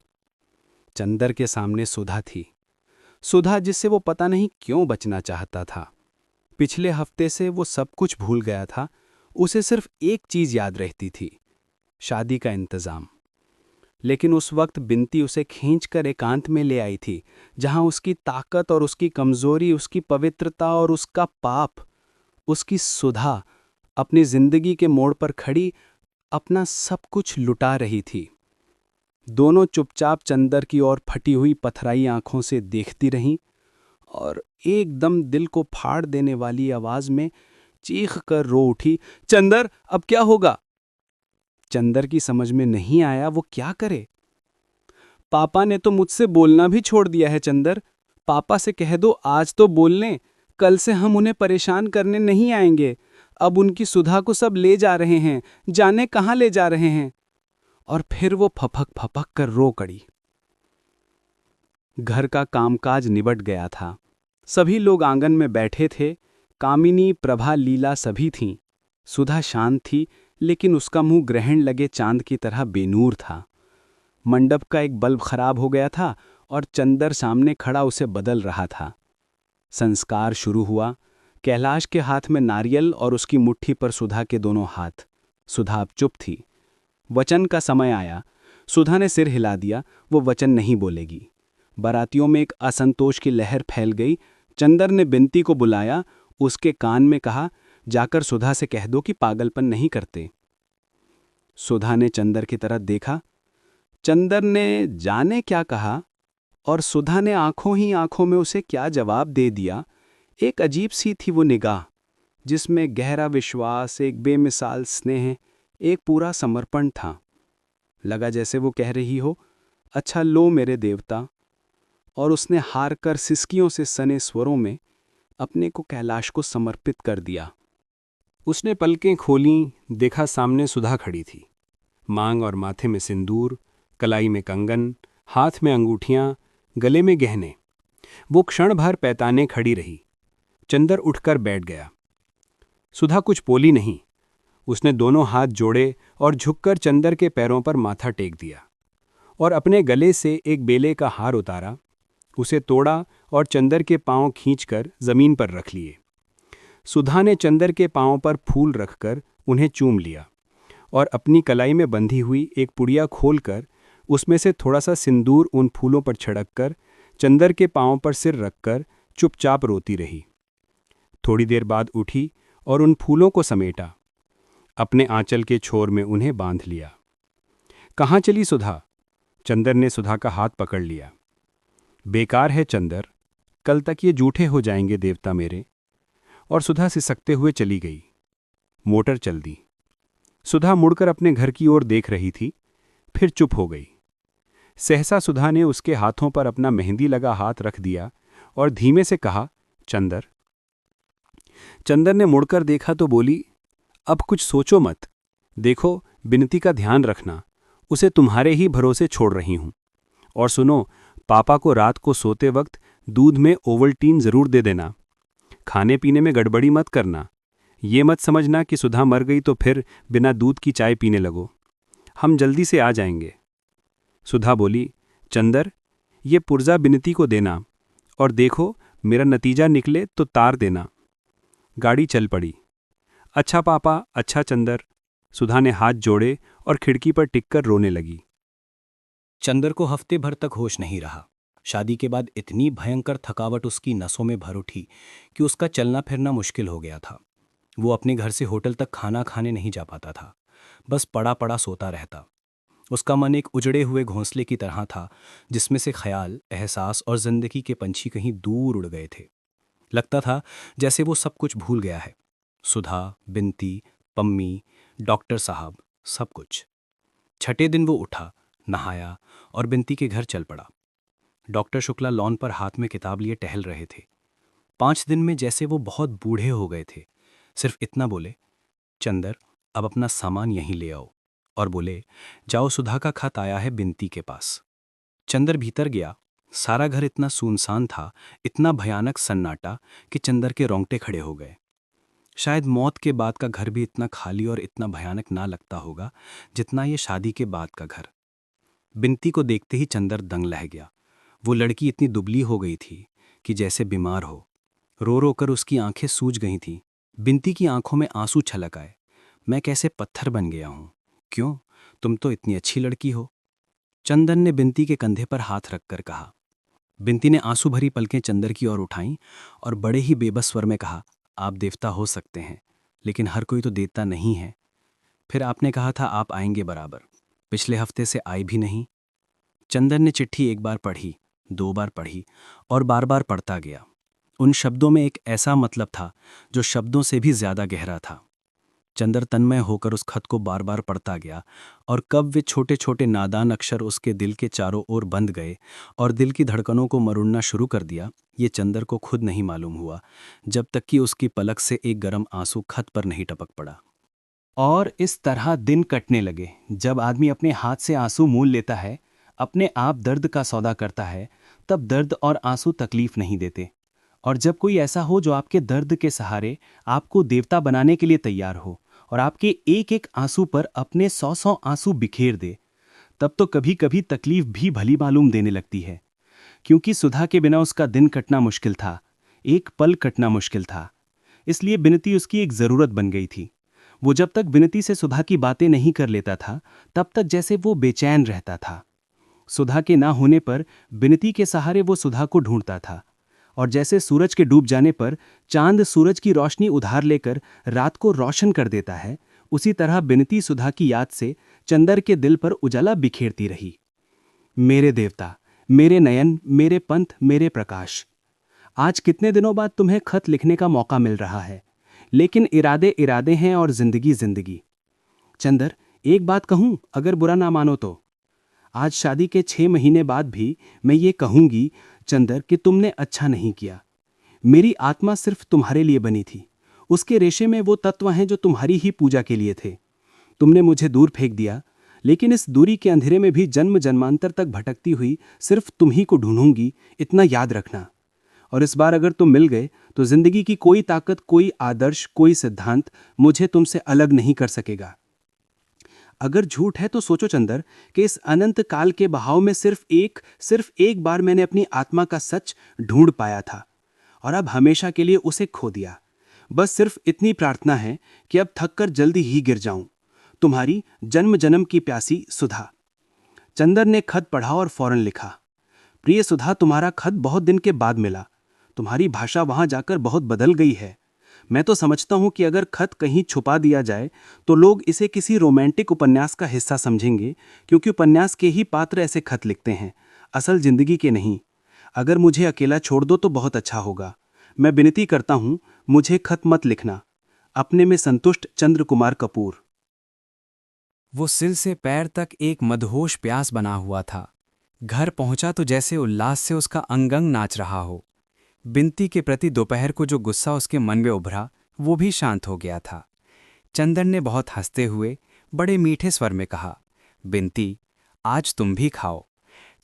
चंदर के सामने सुधा थी, सुधा जिससे वो पता नहीं क्यों बचना चाहता था। पिछले हफ्ते से वो सब कुछ भूल गया था, उसे सिर्फ एक चीज याद रहती थी, शादी का इंतजाम। लेकिन उस वक्त बिनती उसे खींचकर एकांत में ले आई थी, जहां उसकी ताकत और उसकी कमजोरी, उसकी पवित्रता और उसका पाप, उसकी सुधा अपनी जिंदगी के मोड़ पर खड़ी अपना सब कुछ लुटा रही थी। दोनों चुपचाप चंदर की ओर फटी हुई पथराई आंखों से देखती रहीं और एकदम दिल को फाड़ देने वाली आवाज में चीख कर रो उठी, चंदर अब क्या होगा? चंदर की समझ में नहीं आया वो क्या करे। पापा ने तो मुझसे बोलना भी छोड़ दिया है चंदर। पापा से कह दो आज तो बोल लें, कल से हम उन्हें परेशान करने नहीं आएंगे। अब उनकी सुधा को सब ले जा रहे हैं, जाने कहाँ ले जा रहे हैं। और फिर वो फपक फपक कर रो पड़ी। घर का कामकाज निबट गया था, सभी लोग आंगन में बैठे थे। कामिनी, प्रभा, लीला सभी थीं। सुधा शांत थी, लेकिन उसका मुंह ग्रहण लगे चांद की तरह बेनूर था। मंडप का एक बल्ब खराब हो गया था और चंदर सामने खड़ा उसे बदल रहा था। संस्कार शुरू हुआ। कैलाश के हाथ में नारियल और उसकी मुट्ठी पर सुधा के दोनों हाथ। सुधा अब चुप थी। वचन का समय आया। सुधा ने सिर हिला दिया, वो वचन नहीं बोलेगी। बारातियों में एक असंतोष की लहर फैल गई। चंदर ने बिनती को बुलाया, उसके कान में कहा, जाकर सुधा से कह दो कि पागलपन नहीं करते। सुधा ने चंदर की तरफ देखा। चंदर ने जाने क्या कहा और सुधा ने आंखों ही आंखों में उसे क्या जवाब दे दिया। एक अजीब सी थी वो निगाह, जिसमें गहरा विश्वास, एक बेमिसाल स्नेह, एक पूरा समर्पण था। लगा जैसे वो कह रही हो, अच्छा लो मेरे देवता। और उसने हार कर सिसकियों से सने स्वरों में अपने को कैलाश को समर्पित कर दिया। उसने पलकें खोलीं, देखा सामने सुधा खड़ी थी। मांग और माथे में सिंदूर, कलाई में कंगन, हाथ में अंगूठियां, गले में गहने। वो क्षण भर पैताने खड़ी रही। चंदर उठकर बैठ गया। सुधा कुछ बोली नहीं। उसने दोनों हाथ जोड़े और झुककर चंदर के पैरों पर माथा टेक दिया और अपने गले से एक बेले का हार उतारा, उसे तोड़ा और चंदर के पांव खींचकर जमीन पर रख लिए। सुधा ने चंदर के पांव पर फूल रखकर उन्हें चूम लिया और अपनी कलाई में बंधी हुई एक पुड़िया खोलकर उसमें से थोड़ा सा सिंदूर उन फूलों पर छिड़ककर चंदर के पांव पर सिर रखकर चुपचाप रोती रही। थोड़ी देर बाद उठी और उन फूलों को समेटा, अपने आंचल के छोर में उन्हें बांध लिया। कहाँ चली सुधा? चंदर ने सुधा का हाथ पकड़ लिया। बेकार है चंदर, कल तक ये जूठे हो जाएंगे देवता मेरे। और सुधा सिसकते हुए चली गई। मोटर चल दी। सुधा मुड़कर अपने घर की ओर देख रही थी, फिर चुप हो गई। सहसा सुधा ने उसके हाथों पर अपना मेहंदी लगा हाथ रख दिया और धीमे से कहा, चंदर। चंदर ने मुड़कर देखा तो बोली, अब कुछ सोचो मत। देखो, बिनती का ध्यान रखना, उसे तुम्हारे ही भरोसे छोड़ रही हूं। और सुनो, पापा को रात को सोते वक्त दूध में ओवल्टीन जरूर दे देना। खाने पीने में गड़बड़ी मत करना। ये मत समझना कि सुधा मर गई तो फिर बिना दूध की चाय पीने लगो। हम जल्दी से आ जाएंगे। सुधा बोली, चंदर, ये पुर्जा बिनती को देना और देखो मेरा नतीजा निकले तो तार देना। गाड़ी चल पड़ी। अच्छा पापा, अच्छा चंदर। सुधा ने हाथ जोड़े और खिड़की पर टिककर रोने लगी। चंदर को हफ्ते भर तक होश नहीं रहा। शादी के बाद इतनी भयंकर थकावट उसकी नसों में भर उठी कि उसका चलना फिरना मुश्किल हो गया था। वो अपने घर से होटल तक खाना खाने नहीं जा पाता था, बस पड़ा पड़ा सोता रहता। उसका मन एक उजड़े हुए घोंसले की तरह था, जिसमें से ख्याल, एहसास और जिंदगी के पंछी कहीं दूर उड़ गए थे। लगता था जैसे वो सब कुछ भूल गया है। सुधा, बिनती, पम्मी, डॉक्टर साहब, सब कुछ। छठे दिन वो उठा, नहाया और बिनती के घर चल पड़ा। डॉक्टर शुक्ला लॉन पर हाथ में किताब लिए टहल रहे थे। 5 दिन में जैसे वो बहुत बूढ़े हो गए थे। सिर्फ इतना बोले, चंदर अब अपना सामान यहीं ले आओ, और बोले, जाओ सुधा का खत आया है बिनती के पास। चंदर भीतर गया। सारा घर इतना सुनसान था, इतना भयानक सन्नाटा कि चंदर के रोंगटे खड़े हो गए। शायद मौत के बाद का घर भी इतना खाली और इतना भयानक ना लगता होगा जितना ये शादी के बाद का घर। बिनती को देखते ही चंदर दंग रह गया। वो लड़की इतनी दुबली हो गई थी कि जैसे बीमार हो। रो रो कर उसकी आंखें सूज गई थीं। बिनती की आंखों में आंसू छलक आए। मैं कैसे पत्थर बन गया हूं? क्यों? तुम तो इतनी अच्छी लड़की हो। चंदन ने बिनती के कंधे पर हाथ रखकर कहा। बिनती ने आंसू भरी पलकें चंदर की ओर उठाईं और बड़े ही बेबस स्वर में कहा, आप देवता हो सकते हैं, लेकिन हर कोई तो देवता नहीं है। फिर आपने कहा था आप आएंगे बराबर, पिछले हफ्ते से आए भी नहीं। चंदन ने चिट्ठी एक बार पढ़ी, 2 बार पढ़ी और बार बार पढ़ता गया। उन शब्दों में एक ऐसा मतलब था जो शब्दों से भी ज्यादा गहरा था। चंदर तन्मय होकर उस खत को बार बार पढ़ता गया और कब वे छोटे छोटे नादान अक्षर उसके दिल के चारों ओर बंध गए और दिल की धड़कनों को मरोड़ना शुरू कर दिया, ये चंदर को खुद नहीं मालूम हुआ, जब तक कि उसकी पलक से एक गर्म आंसू खत पर नहीं टपक पड़ा। और इस तरह दिन कटने लगे। जब आदमी अपने हाथ से आंसू मूल लेता है, अपने आप दर्द का सौदा करता है, तब दर्द और आंसू तकलीफ नहीं देते। और जब कोई ऐसा हो जो आपके दर्द के सहारे आपको देवता बनाने के लिए तैयार हो और आपके एक एक आंसू पर अपने 100 आंसू बिखेर दे, तब तो कभी कभी तकलीफ भी भली मालूम देने लगती है। क्योंकि सुधा के बिना उसका दिन कटना मुश्किल था, एक पल कटना मुश्किल था। इसलिए बिनती उसकी एक जरूरत बन गई थी। वो जब तक बिनती से सुधा की बातें नहीं कर लेता था, तब तक जैसे वो बेचैन रहता था। सुधा के ना होने पर बिनती के सहारे वो सुधा को ढूंढता था, और जैसे सूरज के डूब जाने पर चांद सूरज की रोशनी उधार लेकर रात को रोशन कर देता है, उसी तरह बिनती सुधा की याद से चंदर के दिल पर उजाला बिखेरती रही। मेरे देवता, मेरे नयन, मेरे पंथ, मेरे प्रकाश, आज कितने दिनों बाद तुम्हें खत लिखने का मौका मिल रहा है, लेकिन इरादे इरादे हैं और जिंदगी जिंदगी। चंदर, एक बात कहूं, अगर बुरा ना मानो तो। आज शादी के 6 महीने बाद भी मैं ये कहूंगी चंदर कि तुमने अच्छा नहीं किया। मेरी आत्मा सिर्फ तुम्हारे लिए बनी थी। उसके रेशे में वो तत्व हैं जो तुम्हारी ही पूजा के लिए थे। तुमने मुझे दूर फेंक दिया, लेकिन इस दूरी के अंधेरे में भी जन्म जन्मांतर तक भटकती हुई सिर्फ तुम ही को ढूंढूंगी, इतना याद रखना। और इस बार अगर तुम मिल गए तो जिंदगी की कोई ताकत, कोई आदर्श, कोई सिद्धांत मुझे तुमसे अलग नहीं कर सकेगा। अगर झूठ है तो सोचो चंदर कि इस अनंत काल के बहाव में सिर्फ एक बार मैंने अपनी आत्मा का सच ढूंढ पाया था, और अब हमेशा के लिए उसे खो दिया। बस सिर्फ इतनी प्रार्थना है कि अब थककर जल्दी ही गिर जाऊं। तुम्हारी जन्म जन्म की प्यासी सुधा। चंदर ने खत पढ़ा और फौरन लिखा, प्रिय सुधा, तुम्हारा खत बहुत दिन के बाद मिला। तुम्हारी भाषा वहां जाकर बहुत बदल गई है। मैं तो समझता हूं कि अगर खत कहीं छुपा दिया जाए तो लोग इसे किसी रोमांटिक उपन्यास का हिस्सा समझेंगे, क्योंकि उपन्यास के ही पात्र ऐसे खत लिखते हैं, असल जिंदगी के नहीं। अगर मुझे अकेला छोड़ दो तो बहुत अच्छा होगा। मैं विनती करता हूं, मुझे खत मत लिखना। अपने में संतुष्ट चंद्र कुमार कपूर। वो सिर से पैर तक एक मदहोश प्यास बना हुआ था। घर पहुंचा तो जैसे उल्लास से उसका अंग अंग नाच रहा हो। बिनती के प्रति दोपहर को जो गुस्सा उसके मन में उभरा, वो भी शांत हो गया था। चंदन ने बहुत हंसते हुए बड़े मीठे स्वर में कहा, बिनती, आज तुम भी खाओ।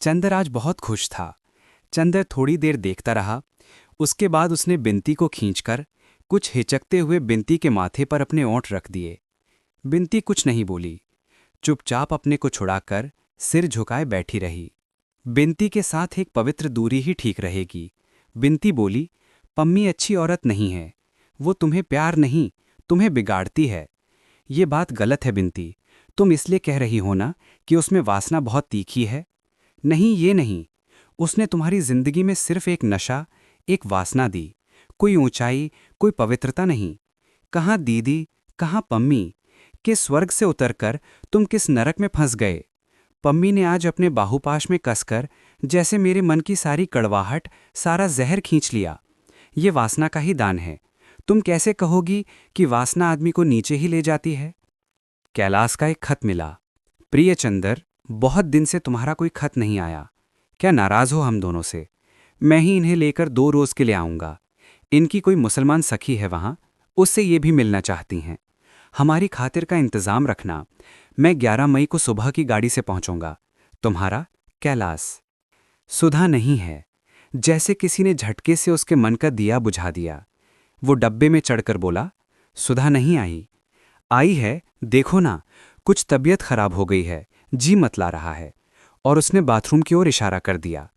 चंदर आज बहुत खुश था। चंदर थोड़ी देर देखता रहा। उसके बाद उसने बिनती को खींचकर कुछ हिचकते हुए बिनती के माथे पर अपने ओंठ रख दिए। बिनती कुछ नहीं बोली, चुपचाप अपने को छुड़ाकर सिर झुकाए बैठी रही। बिनती के साथ एक पवित्र दूरी ही ठीक रहेगी। बिनती बोली, पम्मी अच्छी औरत नहीं है, वो तुम्हें प्यार नहीं, तुम्हें बिगाड़ती है। ये बात गलत है बिनती। तुम इसलिए कह रही हो ना कि उसमें वासना बहुत तीखी है? नहीं, ये नहीं। उसने तुम्हारी जिंदगी में सिर्फ एक नशा, एक वासना दी, कोई ऊंचाई, कोई पवित्रता नहीं। कहाँ दीदी, कहाँ पम्मी? किस स्वर्ग से उतरकर तुम किस नरक में फंस गए? पम्मी ने आज अपने बाहुपाश में कसकर जैसे मेरे मन की सारी कड़वाहट, सारा जहर खींच लिया। ये वासना का ही दान है। तुम कैसे कहोगी कि वासना आदमी को नीचे ही ले जाती है? कैलाश का एक खत मिला। प्रिय चंदर, बहुत दिन से तुम्हारा कोई खत नहीं आया। क्या नाराज हो हम दोनों से? मैं ही इन्हें लेकर 2 रोज के लिए आऊंगा। इनकी कोई मुसलमान सखी है वहां, उससे ये भी मिलना चाहती हैं। हमारी खातिर का इंतजाम रखना। मैं 11 मई को सुबह की गाड़ी से पहुंचूंगा। तुम्हारा कैलाश। सुधा नहीं है। जैसे किसी ने झटके से उसके मन का दिया बुझा दिया। वो डब्बे में चढ़कर बोला, सुधा नहीं आई। आई है, देखो ना, कुछ तबीयत खराब हो गई है, जी मतला रहा है। और उसने बाथरूम की ओर इशारा कर दिया।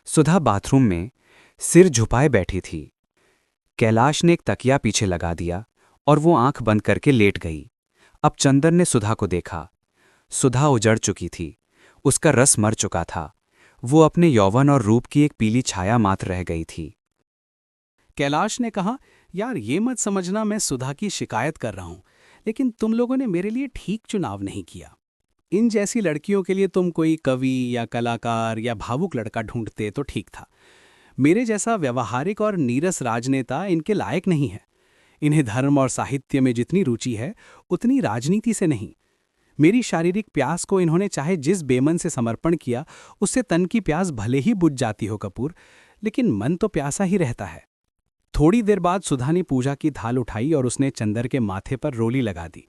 सुधा बाथरूम में सिर झुपाए बैठी थी। कैलाश ने एक तकिया पीछे लगा दिया और वो आंख बंद करके लेट गई। अब चंदर ने सुधा को देखा। सुधा उजड़ चुकी थी, उसका रस मर चुका था। वो अपने यौवन और रूप की एक पीली छाया मात्र रह गई थी। कैलाश ने कहा, यार ये मत समझना मैं सुधा की शिकायत कर रहा हूं, लेकिन तुम लोगों ने मेरे लिए ठीक चुनाव नहीं किया। इन जैसी लड़कियों के लिए तुम कोई कवि या कलाकार या भावुक लड़का ढूंढते तो ठीक था। मेरे जैसा व्यवहारिक और नीरस राजनेता इनके लायक नहीं है। इन्हें धर्म और साहित्य में जितनी रुचि है उतनी राजनीति से नहीं। मेरी शारीरिक प्यास को इन्होंने चाहे जिस बेमन से समर्पण किया, उससे तन की प्यास भले ही बुझ जाती हो कपूर, लेकिन मन तो प्यासा ही रहता है। थोड़ी देर बाद सुधा ने पूजा की थाल उठाई और उसने चंदर के माथे पर रोली लगा दी।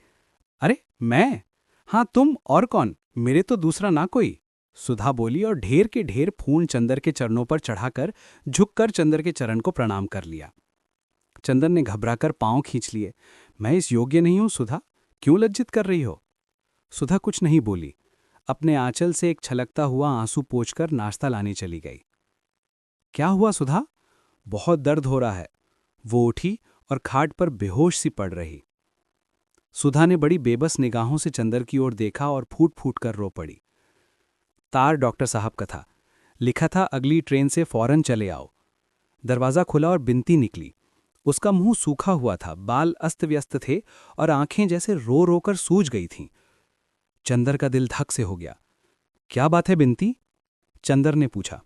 अरे मैं? हाँ तुम, और कौन? मेरे तो दूसरा ना कोई, सुधा बोली और ढेर के ढेर फूल चंदर के चरणों पर चढ़ाकर झुककर चंदर के चरण को प्रणाम कर लिया। चंदर ने घबराकर पांव खींच लिए। मैं इस योग्य नहीं हूं सुधा, क्यों लज्जित कर रही हो? सुधा कुछ नहीं बोली। अपने आंचल से एक छलकता हुआ आंसू पोंछकर नाश्ता लाने चली गई। क्या हुआ सुधा? बहुत दर्द हो रहा है। वो उठी और खाट पर बेहोश सी पड़ रही। सुधा ने बड़ी बेबस निगाहों से चंदर की ओर देखा और फूट फूट कर रो पड़ी। तार डॉक्टर साहब का था। लिखा था अगली ट्रेन से फौरन चले आओ। दरवाज़ा खुला और बिनती निकली। उसका मुंह सूखा हुआ था, बाल अस्त व्यस्त थे और आंखें जैसे रो रो कर सूज गई थीं। चंदर का दिल धक से हो गया। क्या बात है बिनती? चंदर ने पूछा।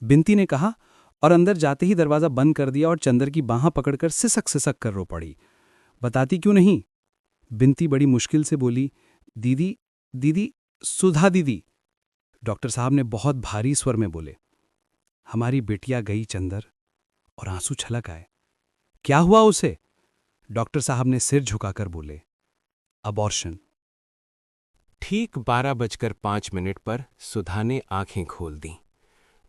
बिनती ने कहा और अंदर जाते ही दरवाज़ा बंद कर दिया और चंदर की बांह पकड़कर सिसक सिसक कर रो पड़ी। बताती क्यों नहीं? बिनती बड़ी मुश्किल से बोली, दीदी, दीदी, सुधा दीदी। डॉक्टर साहब ने बहुत भारी स्वर में बोले, हमारी बेटिया गई चंदर। और आंसू छलक आए। क्या हुआ उसे? डॉक्टर साहब ने सिर झुकाकर बोले, अबॉर्शन। ठीक 12:05 पर सुधा ने आंखें खोल दी।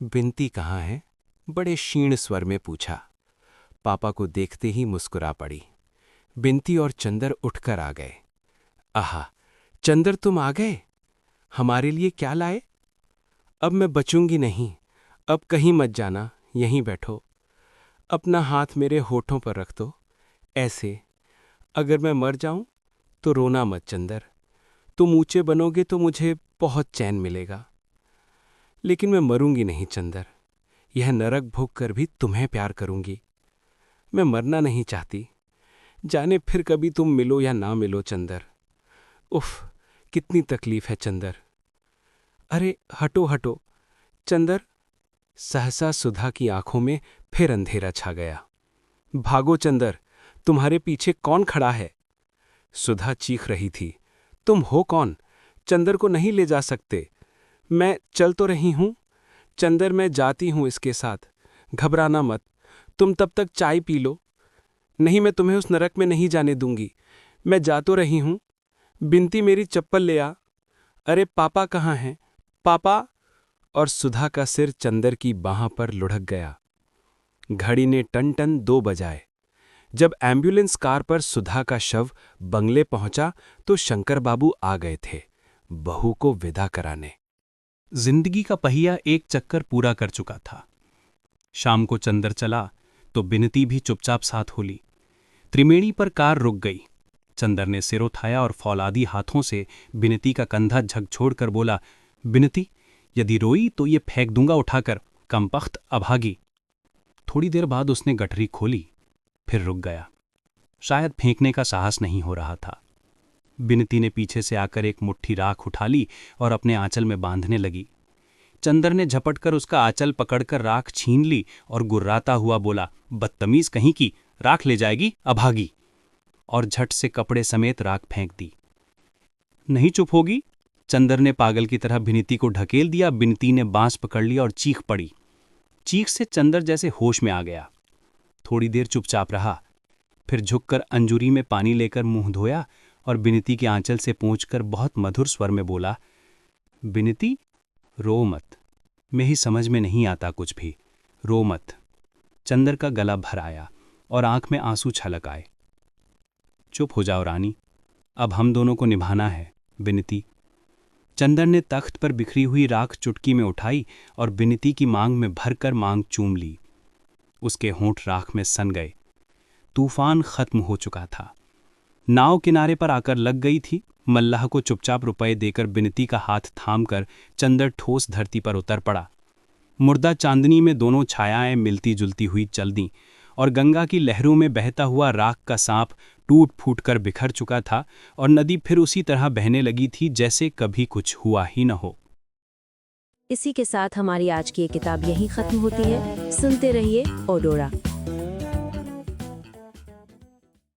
बिनती कहाँ है? बड़े क्षीण स्वर में पूछा। पापा को देखते ही मुस्कुरा पड़ी। बिनती और चंदर उठकर आ गए। आहा, चंदर तुम आ गए? हमारे लिए क्या लाए? अब मैं बचूंगी नहीं, अब कहीं मत जाना, यहीं बैठो। अपना हाथ मेरे होठों पर रख दो, ऐसे। अगर मैं मर जाऊं तो रोना मत चंदर। तुम ऊंचे बनोगे तो मुझे बहुत चैन मिलेगा। लेकिन मैं मरूंगी नहीं चंदर। यह नरक भोग कर भी तुम्हें प्यार करूंगी। मैं मरना नहीं चाहती। जाने फिर कभी तुम मिलो या ना मिलो चंदर। उफ, कितनी तकलीफ है चंदर। अरे हटो हटो चंदर। सहसा सुधा की आंखों में फिर अंधेरा छा गया। भागो चंदर, तुम्हारे पीछे कौन खड़ा है? सुधा चीख रही थी। तुम हो कौन? चंदर को नहीं ले जा सकते। मैं चल तो रही हूं चंदर, मैं जाती हूं इसके साथ। घबराना मत, तुम तब तक चाय पी लो। नहीं, मैं तुम्हें उस नरक में नहीं जाने दूंगी। मैं जा तो रही हूं। बिनती, मेरी चप्पल ले आ। अरे पापा कहाँ हैं? पापा। और सुधा का सिर चंदर की बाह पर लुढ़क गया। घड़ी ने टन टन 2 बजाए। जब एम्बुलेंस कार पर सुधा का शव बंगले पहुंचा तो शंकर बाबू आ गए थे, बहू को विदा कराने। जिंदगी का पहिया एक चक्कर पूरा कर चुका था। शाम को चंदर चला तो बिनती भी चुपचाप साथ हो ली। त्रिवेणी पर कार रुक गई। चंदर ने सिर उठाया और फौलादी हाथों से बिनती का कंधा झकझोड़कर बोला, बिनती, यदि रोई तो ये फेंक दूंगा उठाकर, कमबख्त अभागी। थोड़ी देर बाद उसने गठरी खोली, फिर रुक गया। शायद फेंकने का साहस नहीं हो रहा था। बिनती ने पीछे से आकर एक मुट्ठी राख उठा ली और अपने आंचल में बांधने लगी। चंदर ने झपटकर उसका आंचल पकड़कर राख छीन ली और गुर्राता हुआ बोला, बदतमीज कहीं की, राख ले जाएगी अभागी। और झट से कपड़े समेत राख फेंक दी। नहीं चुप होगी? चंदर ने पागल की तरह बिनती को ढकेल दिया। बिनती ने बांस पकड़ लिया और चीख पड़ी। चीख से चंदर जैसे होश में आ गया। थोड़ी देर चुपचाप रहा, फिर झुककर अंजुरी में पानी लेकर मुंह धोया और बिनती के आंचल से पोंछकर बहुत मधुर स्वर में बोला, बिनती, रो मत, मैं ही समझ में नहीं आता कुछ भी, रो मत। चंदर का गला भर आया और आंख में आंसू छलक आए। चुप हो जाओ रानी, अब हम दोनों को निभाना है, बिनती। चंदर ने तख्त पर बिखरी हुई राख चुटकी में उठाई और बिनती की मांग में भरकर मांग चूम ली। उसके होंठ राख में सन गए। तूफान खत्म हो चुका था। नाव किनारे पर आकर लग गई थी। मल्लाह को चुपचाप रुपए देकर बिनती का हाथ थामकर चंदर ठोस धरती पर उतर पड़ा। मुर्दा चांदनी में दोनों छायाएं मिलती जुलती हुई चल दीं और गंगा की लहरों में बहता हुआ राख का सांप टूट फूट कर बिखर चुका था और नदी फिर उसी तरह बहने लगी थी जैसे कभी कुछ हुआ ही न हो। इसी के साथ हमारी आज की ये किताब यहीं खत्म होती है। सुनते रहिए ओडोरा।